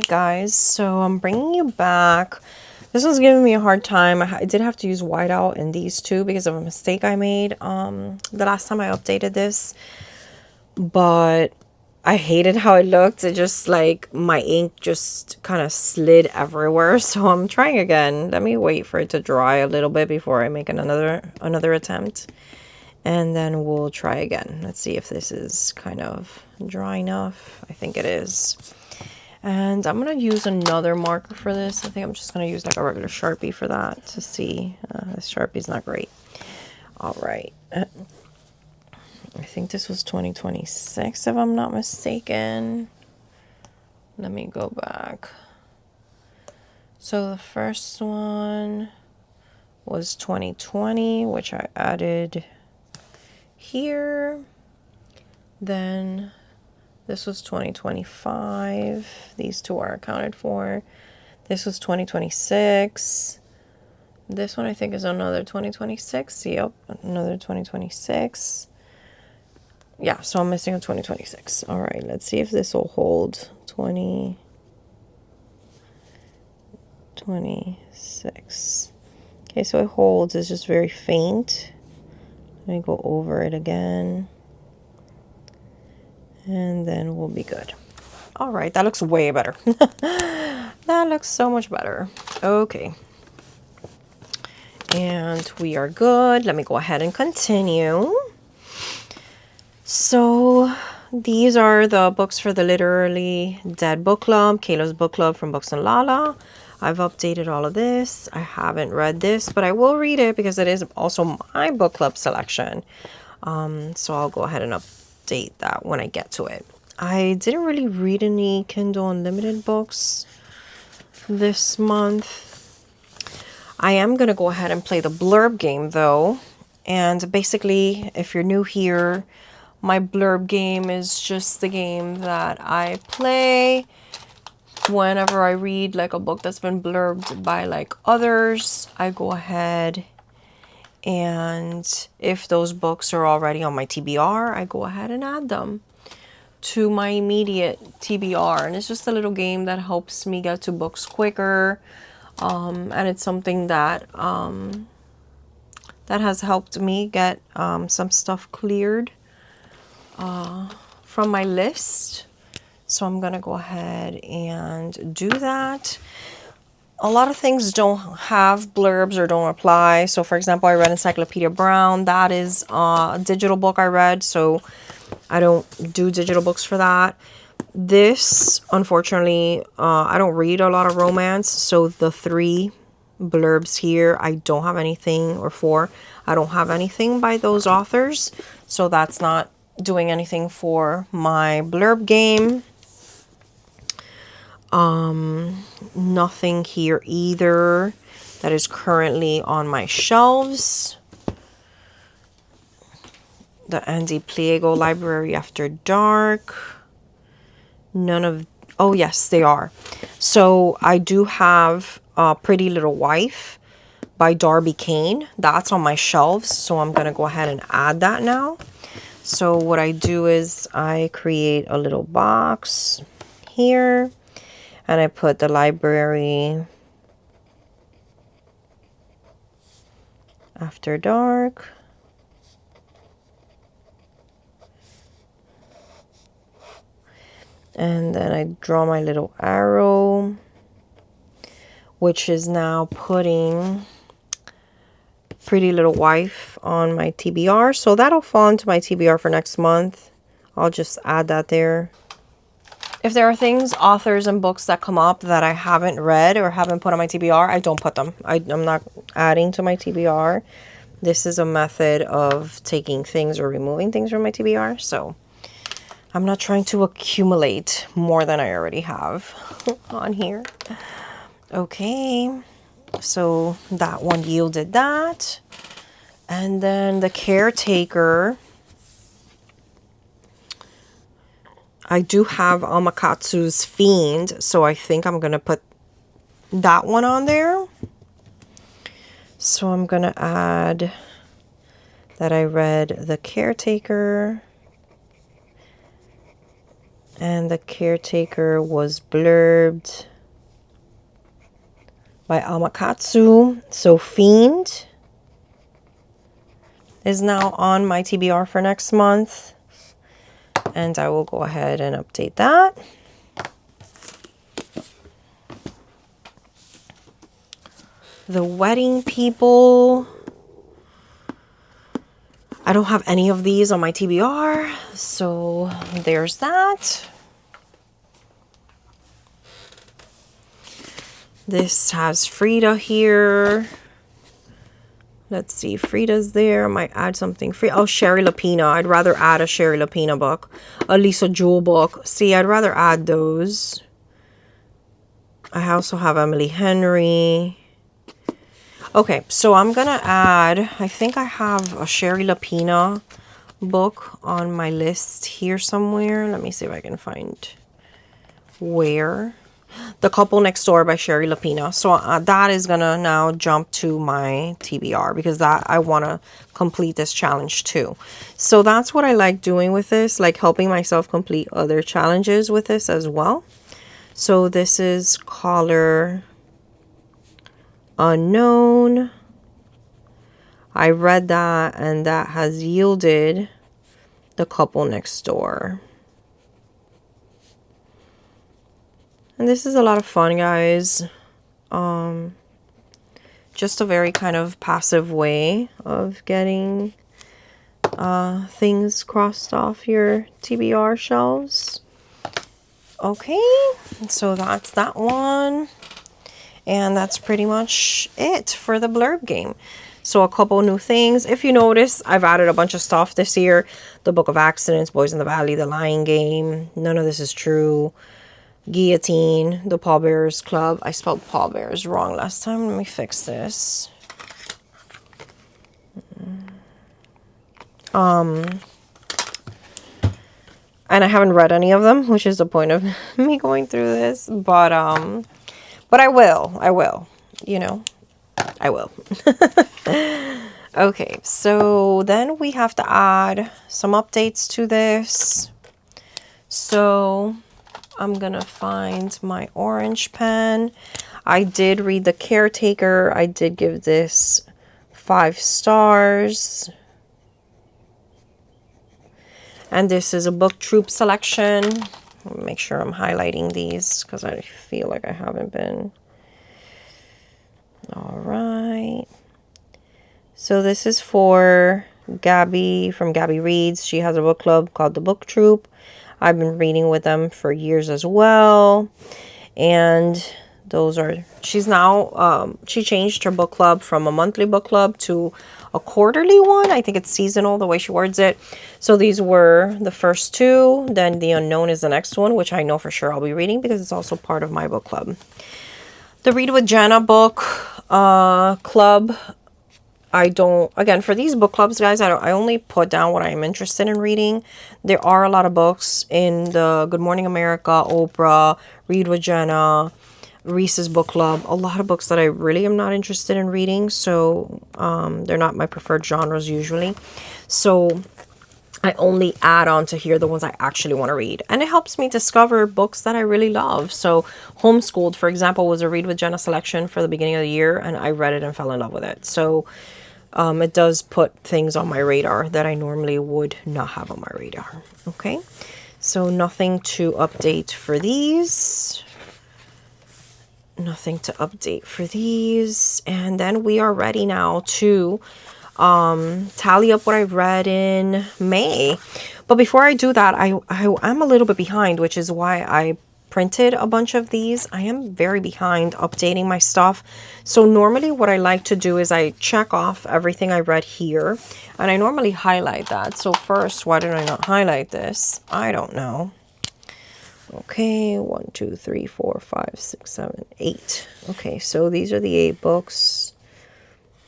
Guys, so I'm bringing you back. This one's giving me a hard time. I did have to use whiteout in these two because of a mistake I made the last time I updated this, but I hated how it looked. It just like my ink just kind of slid everywhere, so I'm trying again. Let me wait for it to dry a little bit before I make another attempt, and then we'll try again. Let's see if this is kind of dry enough. I think it is. And I'm going to use another marker for this. I think I'm just going to use like a regular Sharpie for that to see. This Sharpie's not great. All right. I think this was 2026, if I'm not mistaken. Let me go back. So the first one was 2020, which I added here. Then this was 2025. These two are accounted for. This was 2026. This one I think is another 2026. Yep, another 2026. Yeah, so I'm missing a 2026. All right, let's see if this will hold. 2026. Okay, so it holds. It's just very faint. Let me go over it again. And then we'll be good. All right, that looks way better. That looks so much better. Okay. And we are good. Let me go ahead and continue. So these are the books for the Literally Dead book club, Kayla's book club from Books and Lala. I've updated all of this. I haven't read this, but I will read it because it is also my book club selection. So I'll go ahead and update that when I get to it. I didn't really read any Kindle Unlimited books this month. I am going to go ahead and play the blurb game though. And basically, if you're new here, my blurb game is just the game that I play whenever I read like a book that's been blurbed by like others. I go ahead and if those books are already on my TBR, I go ahead and add them to my immediate TBR. And it's just a little game that helps me get to books quicker. And it's something that that has helped me get some stuff cleared from my list. So I'm gonna go ahead and do that. A lot of things don't have blurbs or don't apply. So for example, I read Encyclopedia Brown. That is a digital book I read, so I don't do digital books for that. This, unfortunately, I don't read a lot of romance, so the 3 blurbs here, I don't have anything, or 4, I don't have anything by those authors, so that's not doing anything for my blurb game. Nothing here either that is currently on my shelves. The Andy Pliego Library After Dark. None of... Oh, yes, they are. So I do have Pretty Little Wife by Darby Kane. That's on my shelves, so I'm going to go ahead and add that now. So what I do is I create a little box here. And I put the library After Dark. And then I draw my little arrow, which is now putting Pretty Little Wife on my TBR. So that'll fall into my TBR for next month. I'll just add that there. If there are things, authors and books that come up that I haven't read or haven't put on my TBR, I don't put them. I'm not adding to my TBR. This is a method of taking things or removing things from my TBR. So I'm not trying to accumulate more than I already have on here. Okay, so that one yielded that. And then The Caretaker. I do have Amakatsu's Fiend, so I think I'm going to put that one on there. So I'm going to add that I read The Caretaker. And The Caretaker was blurbed by Amakatsu. So Fiend is now on my TBR for next month. And I will go ahead and update that. The Wedding People. I don't have any of these on my TBR, so there's that. This has Frida here. Let's see, Frida's there. I might add something. Oh, Sherry Lapina. I'd rather add a Sherry Lapina book. A Lisa Jewell book. See, I'd rather add those. I also have Emily Henry. Okay, so I'm going to add, I think I have a Sherry Lapina book on my list here somewhere. Let me see if I can find where. The Couple Next Door by Sherry Lapina. So that is gonna now jump to my TBR because that I want to complete this challenge too. So that's what I like doing with this, like helping myself complete other challenges with this as well. So this is Caller Unknown. I read that and that has yielded The Couple Next Door. And this is a lot of fun, guys. Just a very kind of passive way of getting things crossed off your TBR shelves. Okay, so that's that one. And that's pretty much it for the blurb game. So a couple new things. If you notice, I've added a bunch of stuff this year. The Book of Accidents, Boys in the Valley, The Lying Game, None of This Is True, Guillotine, The Pallbearers Club. I spelled pallbearers wrong last time. Let me fix this. And I haven't read any of them, which is the point of me going through this. But I will, you know, I will. Okay, so then we have to add some updates to this. So I'm gonna find my orange pen. I did read The Caretaker. I did give this 5 stars. And this is a book troop selection. Make sure I'm highlighting these because I feel like I haven't been. All right. So this is for Gabby from Gabby Reads. She has a book club called The Book Troop. I've been reading with them for years as well. And those are, she's now, she changed her book club from a monthly book club to a quarterly one. I think it's seasonal, the way she words it. So these were the first 2. Then The Unknown is the next one, which I know for sure I'll be reading because it's also part of my book club. The Read with Jenna book club. I don't, again, for these book clubs, guys, I only put down what I'm interested in reading. There are a lot of books in the Good Morning America, Oprah, Read with Jenna, Reese's book club. A lot of books that I really am not interested in reading. So they're not my preferred genres usually. So I only add on to here the ones I actually want to read. And it helps me discover books that I really love. So Homeschooled, for example, was a Read with Jenna selection for the beginning of the year. And I read it and fell in love with it. So it does put things on my radar that I normally would not have on my radar. Okay, so nothing to update for these. Nothing to update for these. And then we are ready now to tally up what I read in May. But before I do that, I'm a little bit behind, which is why I printed a bunch of these. I am very behind updating my stuff. So normally what I like to do is I check off everything I read here, and I normally highlight that. So first, why did I not highlight this? I don't know. Okay, 1, 2, 3, 4, 5, 6, 7, 8. Okay, so these are the 8 books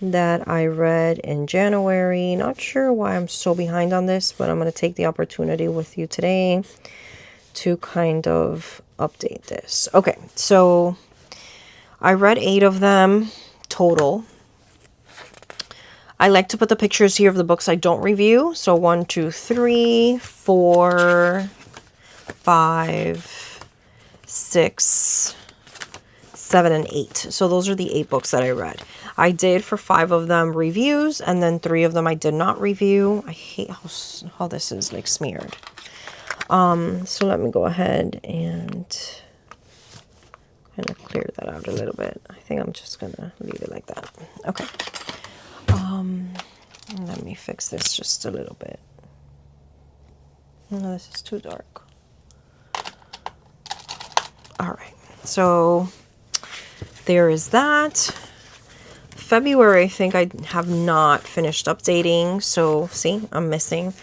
that I read in January. Not sure why I'm so behind on this, but I'm going to take the opportunity with you today to kind of update this. Okay, so I read 8 of them total. I like to put the pictures here of the books I don't review. So 1, 2, 3, 4, 5, 6, 7, and 8. So those are the 8 books that I read. I did for 5 of them reviews, and then 3 of them I did not review. I hate how this is like smeared. So let me go ahead and kind of clear that out a little bit. I think I'm just gonna leave it like that. Okay. Let me fix this just a little bit. No, this is too dark. All right. So there is that. February, I think I have not finished updating. So see, I'm missing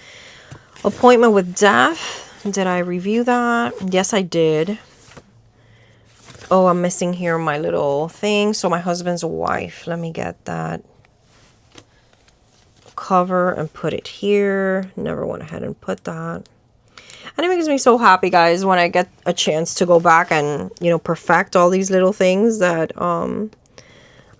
Appointment with Death. Did I review that? Yes, I did. Oh, I'm missing here my little thing. So My Husband's Wife. Let me get that cover and put it here. Never went ahead and put that. And it makes me so happy, guys, when I get a chance to go back and, you know, perfect all these little things that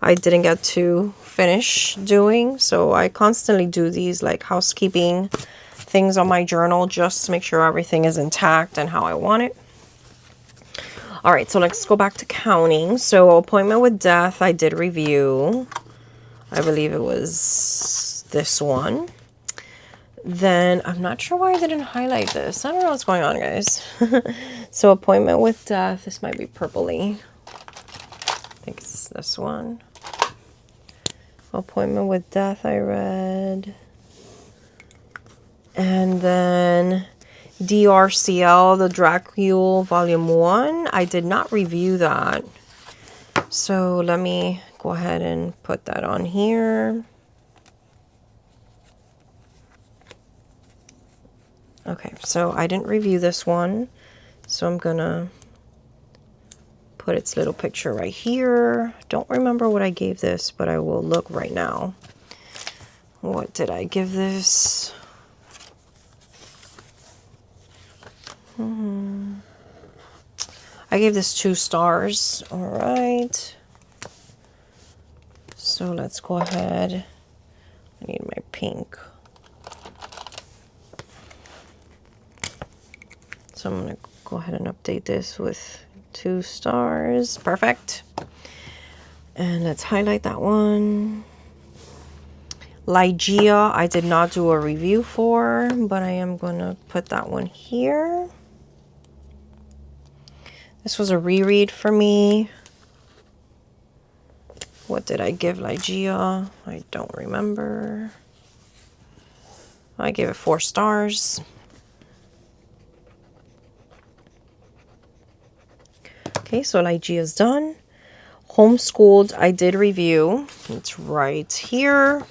I didn't get to finish doing. So I constantly do these like housekeeping things on my journal just to make sure everything is intact and how I want it. All right, so let's go back to counting. So appointment with death, I did review. I believe it was this one. Then I'm not sure why I didn't highlight this. I don't know what's going on, guys. So appointment with death, this might be purpley. I think it's this one. Appointment with death I read. And then DRCL, the Dracule Volume 1. I did not review that. So let me go ahead and put that on here. Okay, so I didn't review this one, so I'm gonna put its little picture right here. Don't remember what I gave this, but I will look right now. What did I give this? I gave this 2 stars. All right. So let's go ahead. I need my pink. So I'm going to go ahead and update this with 2 stars. Perfect. And let's highlight that one. Ligeia, I did not do a review for, but I am going to put that one here. This was a reread for me. What did I give Ligeia? I don't remember. I gave it 4 stars. Okay, so Ligeia is done. Homeschooled, I did review. It's right here.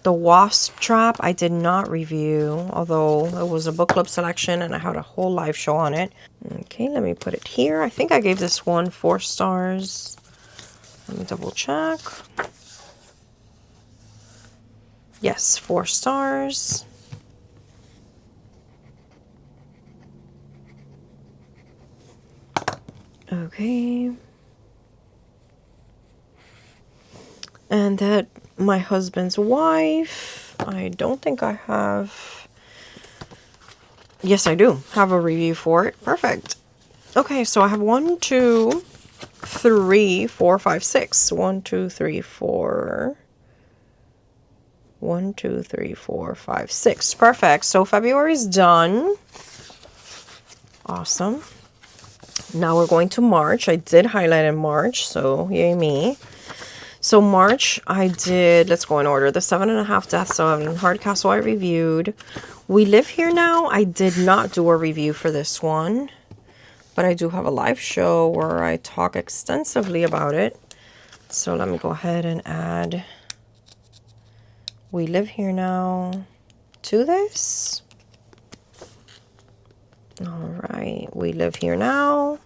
The Wasp Trap, I did not review, although it was a book club selection and I had a whole live show on it. Okay, let me put it here. I think I gave this one 4 stars. Let me double check. Yes, 4 stars. Okay. And that My Husband's Wife, I don't think I have. Yes, I do have a review for it. Perfect. Okay, so I have 1, 2, 3, 4, 5, 6. 1, 2, 3, 4. 1, 2, 3, 4, 5, 6. Perfect. So February's done. Awesome. Now we're going to March. I did highlight in March, so yay me. So March, I did, let's go in order, the 7.5 Deaths on Hardcastle I reviewed. We Live Here Now, I did not do a review for this one, but I do have a live show where I talk extensively about it. So let me go ahead and add We Live Here Now to this. All right, We Live Here Now.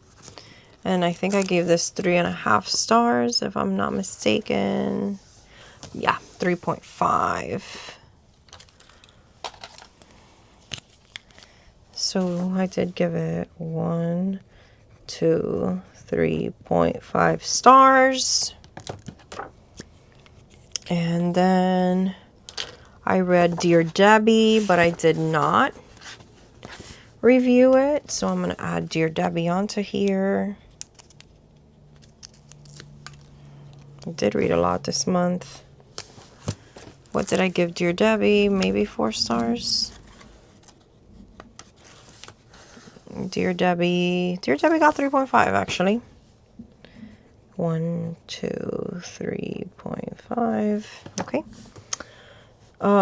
And I think I gave this 3.5 stars, if I'm not mistaken. Yeah, 3.5. So I did give it 1, 2, 3.5 stars. And then I read Dear Debbie, but I did not review it. So I'm going to add Dear Debbie onto here. I did read a lot this month. What did I give Dear Debbie? Maybe 4 stars. Dear Debbie got 3.5 actually. 1, 2, 3.5. Okay.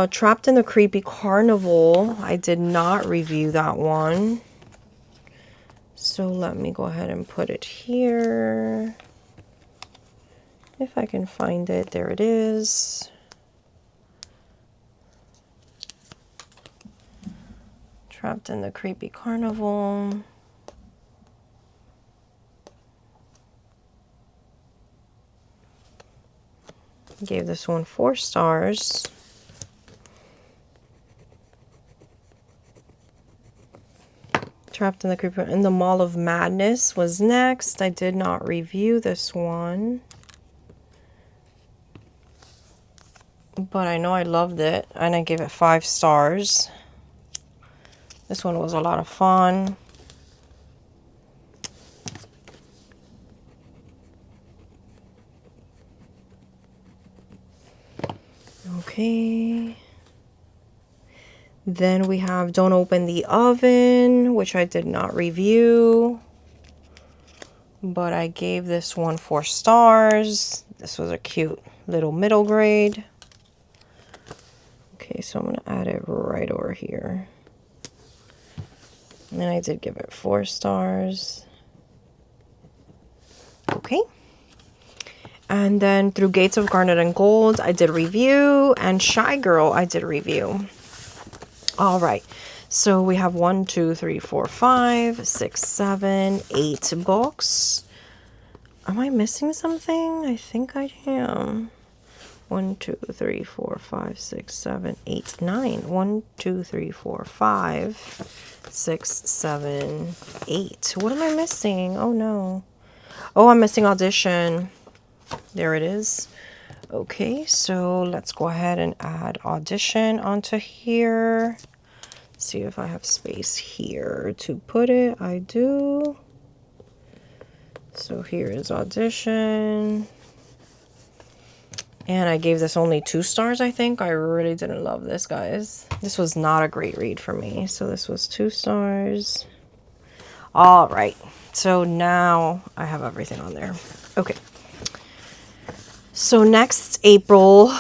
Trapped in the Creepy Carnival. I did not review that one. So let me go ahead and put it here. If I can find it, there it is. Trapped in the Creepy Carnival. Gave this one 4 stars. Trapped in the Creeper. And the Mall of Madness was next. I did not review this one, but I know I loved it, and I gave it 5 stars. This one was a lot of fun. Okay. Then we have Don't Open the Oven, which I did not review, but I gave this one 4 stars. This was a cute little middle grade. Okay, so I'm going to add it right over here. And I did give it 4 stars. Okay. And then Through Gates of Garnet and Gold, I did review. And Shy Girl, I did review. All right. So we have 1, 2, 3, 4, 5, 6, 7, 8 books. Am I missing something? I think I am. 1, 2, 3, 4, 5, 6, 7, 8, 9. 1, 2, 3, 4, 5, 6, 7, 8. What am I missing? Oh no. Oh, I'm missing Audition. There it is. Okay, so let's go ahead and add Audition onto here. See if I have space here to put it. I do. So here is Audition. And I gave this only 2 stars, I think. I really didn't love this, guys. This was not a great read for me. So this was 2 stars. All right. So now I have everything on there. Okay. So next April,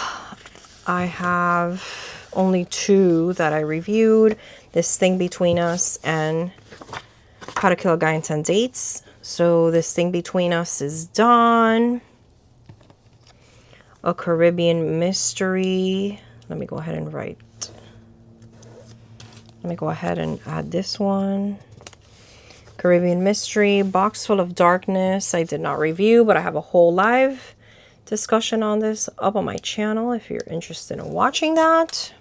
I have only 2 that I reviewed. This Thing Between Us and How to Kill a Guy in 10 Dates. So This Thing Between Us is done. A Caribbean Mystery. Let me go ahead and write. Let me go ahead and add this one. Caribbean Mystery. Box Full of Darkness. I did not review, but I have a whole live discussion on this up on my channel if you're interested in watching that.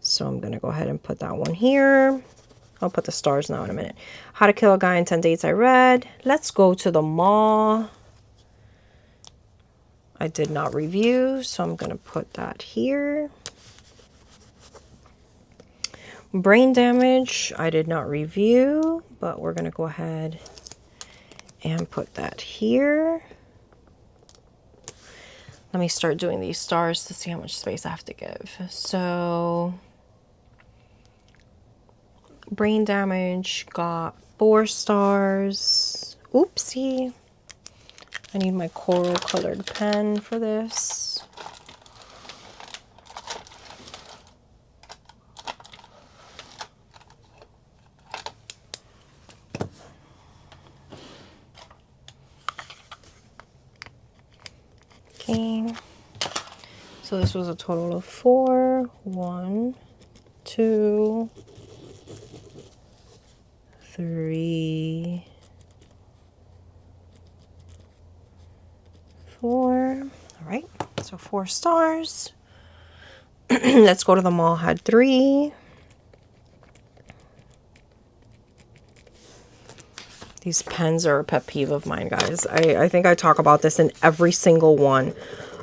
So I'm going to go ahead and put that one here. I'll put the stars now in a minute. How to Kill a Guy in 10 Dates I read. Let's Go to the Mall. I did not review, so I'm going to put that here. Brain Damage, I did not review, but we're going to go ahead and put that here. Let me start doing these stars to see how much space I have to give. So, Brain Damage got 4 stars. Oopsie. I need my coral colored pen for this. Okay. So this was a total of 4. 1, 2, 3, 4. All right, so 4 stars. Let's Go to the Mall had 3. These pens are a pet peeve of mine, guys. I think I talk about this in every single one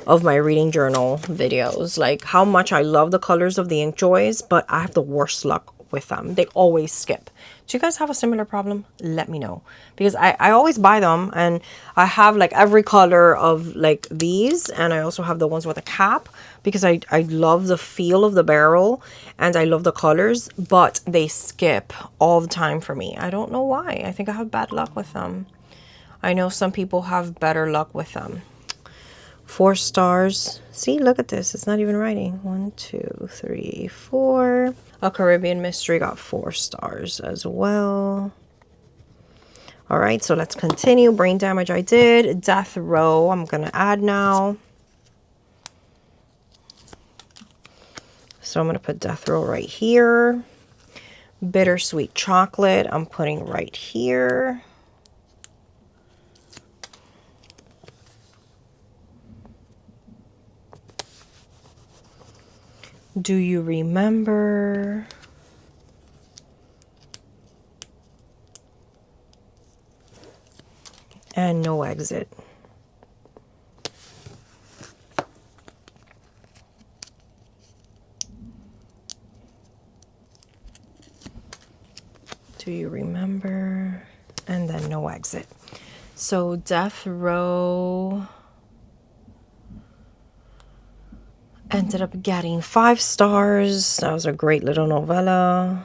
of my reading journal videos. Like how much I love the colors of the InkJoys, but I have the worst luck with them. They always skip. Do you guys have a similar problem? Let me know. Because I always buy them, and I have like every color of like these, and I also have the ones with a cap because I love the feel of the barrel and I love the colors, but they skip all the time for me. I don't know why. I think I have bad luck with them. I know some people have better luck with them. 4 stars. See, look at this. It's not even writing. 1, 2, 3, 4. A Caribbean Mystery got 4 stars as well. All right, so let's continue. Brain Damage I did. Death Row I'm going to add now. So I'm going to put Death Row right here. Bittersweet Chocolate I'm putting right here. Do You Remember? no exit. Do you remember? And then no exit. So Death Row ended up getting 5 stars. That was a great little novella.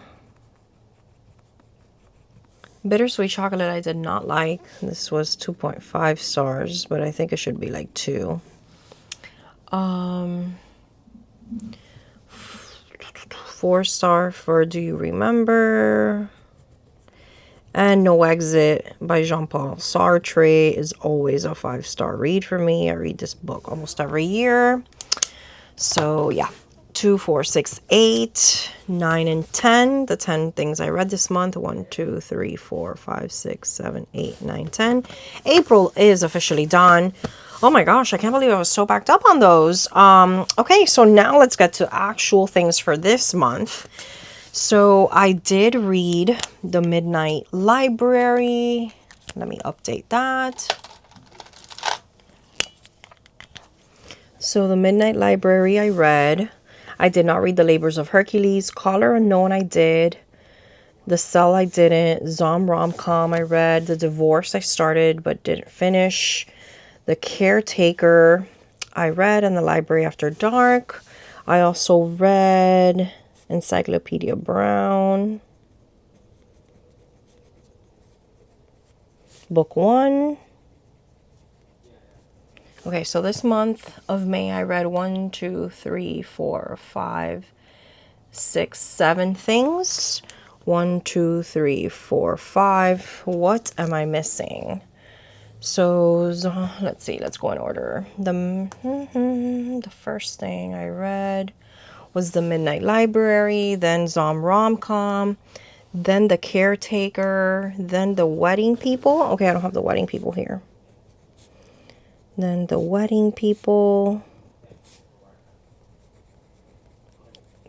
Bittersweet Chocolate I did not like. This was 2.5 stars, but I think it should be like 2. 4-star for Do You Remember? And No Exit by Jean-Paul Sartre is always a 5-star read for me. I read this book almost every year. So yeah, 2, 4, 6, 8, 9, and 10. The 10 things I read this month. 1, 2, 3, 4, 5, 6, 7, 8, 9, 10. April is officially done. Oh my gosh, I can't believe I was so backed up on those. Okay, so now let's get to actual things for this month. So I did read The Midnight Library. Let me update that. So The Midnight Library I read. I did not read The Labors of Hercules. Caller Unknown I did. The Cell I didn't. Zom Rom-Com I read. The Divorce I started but didn't finish. The Caretaker I read. And The Library After Dark. I also read Encyclopedia Brown. Book 1. Okay, so this month of May, I read 1, 2, 3, 4, 5, 6, 7 things. 1, 2, 3, 4, 5. What am I missing? So let's see. Let's go in order. The first thing I read was The Midnight Library, then Zom Rom-Com, then The Caretaker, then The Wedding People. Okay, I don't have The Wedding People here. Then The Wedding People.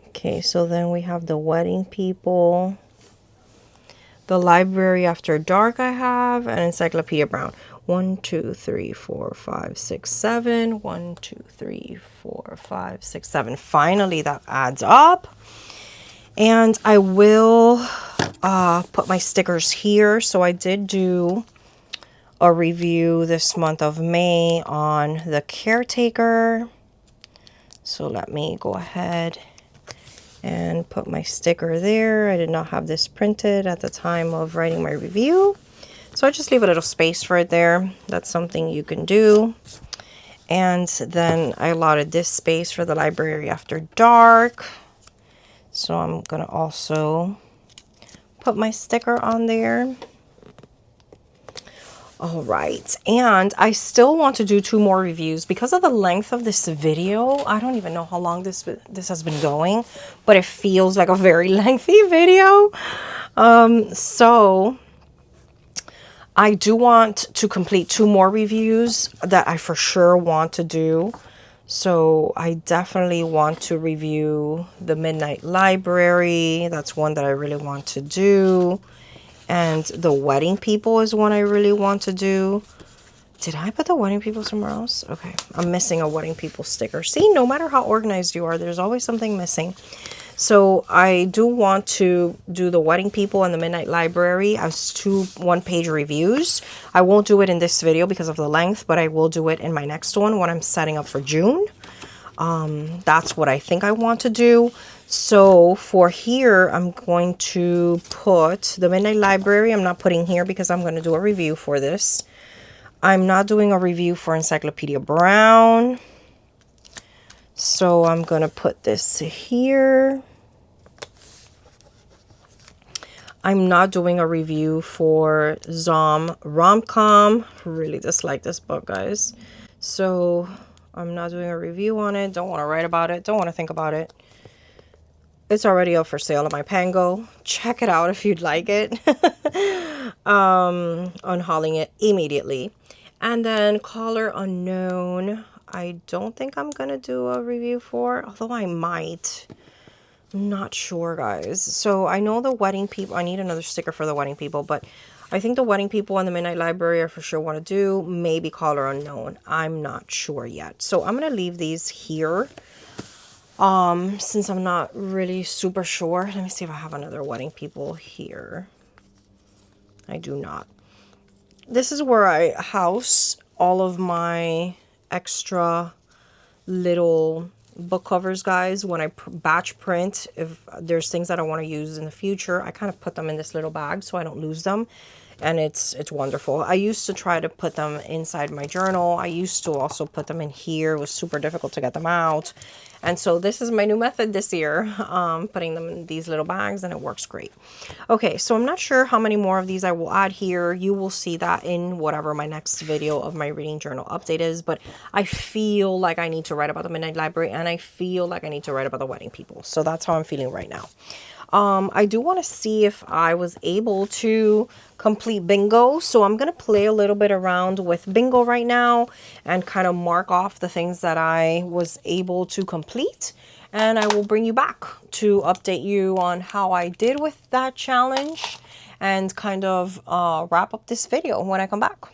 Okay, so then we have The Wedding People. The Library After Dark I have, and Encyclopedia Brown. 1, 2, 3, 4, 5, 6, 7. 1, 2, 3, 4, 5, 6, 7. Finally, that adds up. And I will put my stickers here. So I did do a review this month of May on The Caretaker. So let me go ahead and put my sticker there. I did not have this printed at the time of writing my review. So I just leave a little space for it there. That's something you can do. And then I allotted this space for The Library After Dark. So I'm going to also put my sticker on there. All right, and I still want to do 2 more reviews because of the length of this video. I don't even know how long this has been going, but it feels like a very lengthy video. So I do want to complete 2 more reviews that I for sure want to do. So I definitely want to review The Midnight Library. That's one that I really want to do. And The Wedding People is one I really want to do. Did I put The Wedding People somewhere else? Okay, I'm missing a Wedding People sticker. See, no matter how organized you are, there's always something missing. So I do want to do The Wedding People and The Midnight Library as 2 one-page reviews. I won't do it in this video because of the length, but I will do it in my next one when I'm setting up for June. That's what I think I want to do. So for here, I'm going to put The Midnight Library. I'm not putting here because I'm going to do a review for this. I'm not doing a review for Encyclopedia Brown. So I'm going to put this here. I'm not doing a review for Zom Rom-Com. Really dislike this book, guys. So I'm not doing a review on it. Don't want to write about it. Don't want to think about it. It's already up for sale on my Pango. Check it out if you'd like it. Unhauling it immediately. And then Caller Unknown. I don't think I'm going to do a review for, although I might. I'm not sure, guys. So I know The Wedding People. I need another sticker for The Wedding People, but I think the wedding people and the Midnight Library I for sure want to do. Maybe Caller Unknown. I'm not sure yet. So I'm going to leave these here. Since I'm not really super sure. Let me see if I have another wedding people here. I do not. This is where I house all of my extra little book covers, guys. When I batch print, if there's things that I want to use in the future, I kind of put them in this little bag so I don't lose them. And it's wonderful. I used to try to put them inside my journal. I used to also put them in here. It was super difficult to get them out. And so this is my new method this year, putting them in these little bags, and it works great. Okay, so I'm not sure how many more of these I will add here. You will see that in whatever my next video of my reading journal update is. But I feel like I need to write about the Midnight Library, and I feel like I need to write about the wedding people. So that's how I'm feeling right now. I do want to see if I was able to complete bingo. So I'm going to play a little bit around with bingo right now and kind of mark off the things that I was able to complete. And I will bring you back to update you on how I did with that challenge and kind of wrap up this video when I come back.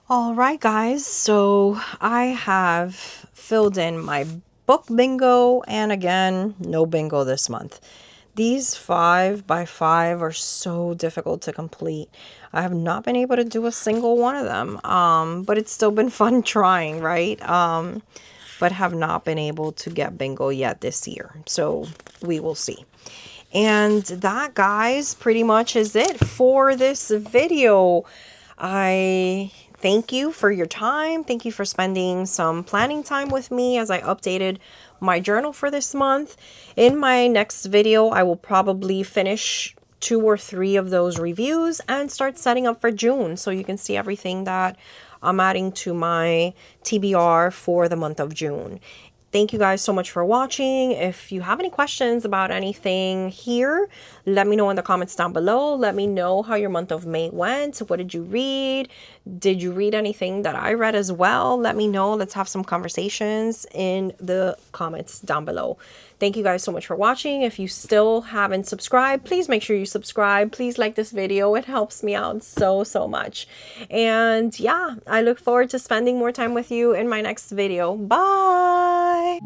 Alright guys, so I have filled in my book bingo, and again, no bingo this month. These 5 by 5 are so difficult to complete. I have not been able to do a single one of them, but it's still been fun trying, right? But have not been able to get bingo yet this year, so we will see. And that, guys, pretty much is it for this video. I thank you for your time. Thank you for spending some planning time with me as I updated my journal for this month. In my next video, I will probably finish 2 or 3 of those reviews and start setting up for June, so you can see everything that I'm adding to my TBR for the month of June. Thank you guys so much for watching. If you have any questions about anything here, let me know in the comments down below. Let me know how your month of May went. What did you read? Did you read anything that I read as well? Let me know. Let's have some conversations in the comments down below. Thank you guys so much for watching. If you still haven't subscribed, please make sure you subscribe. Please like this video. It helps me out so much. And yeah, I look forward to spending more time with you in my next video. Bye!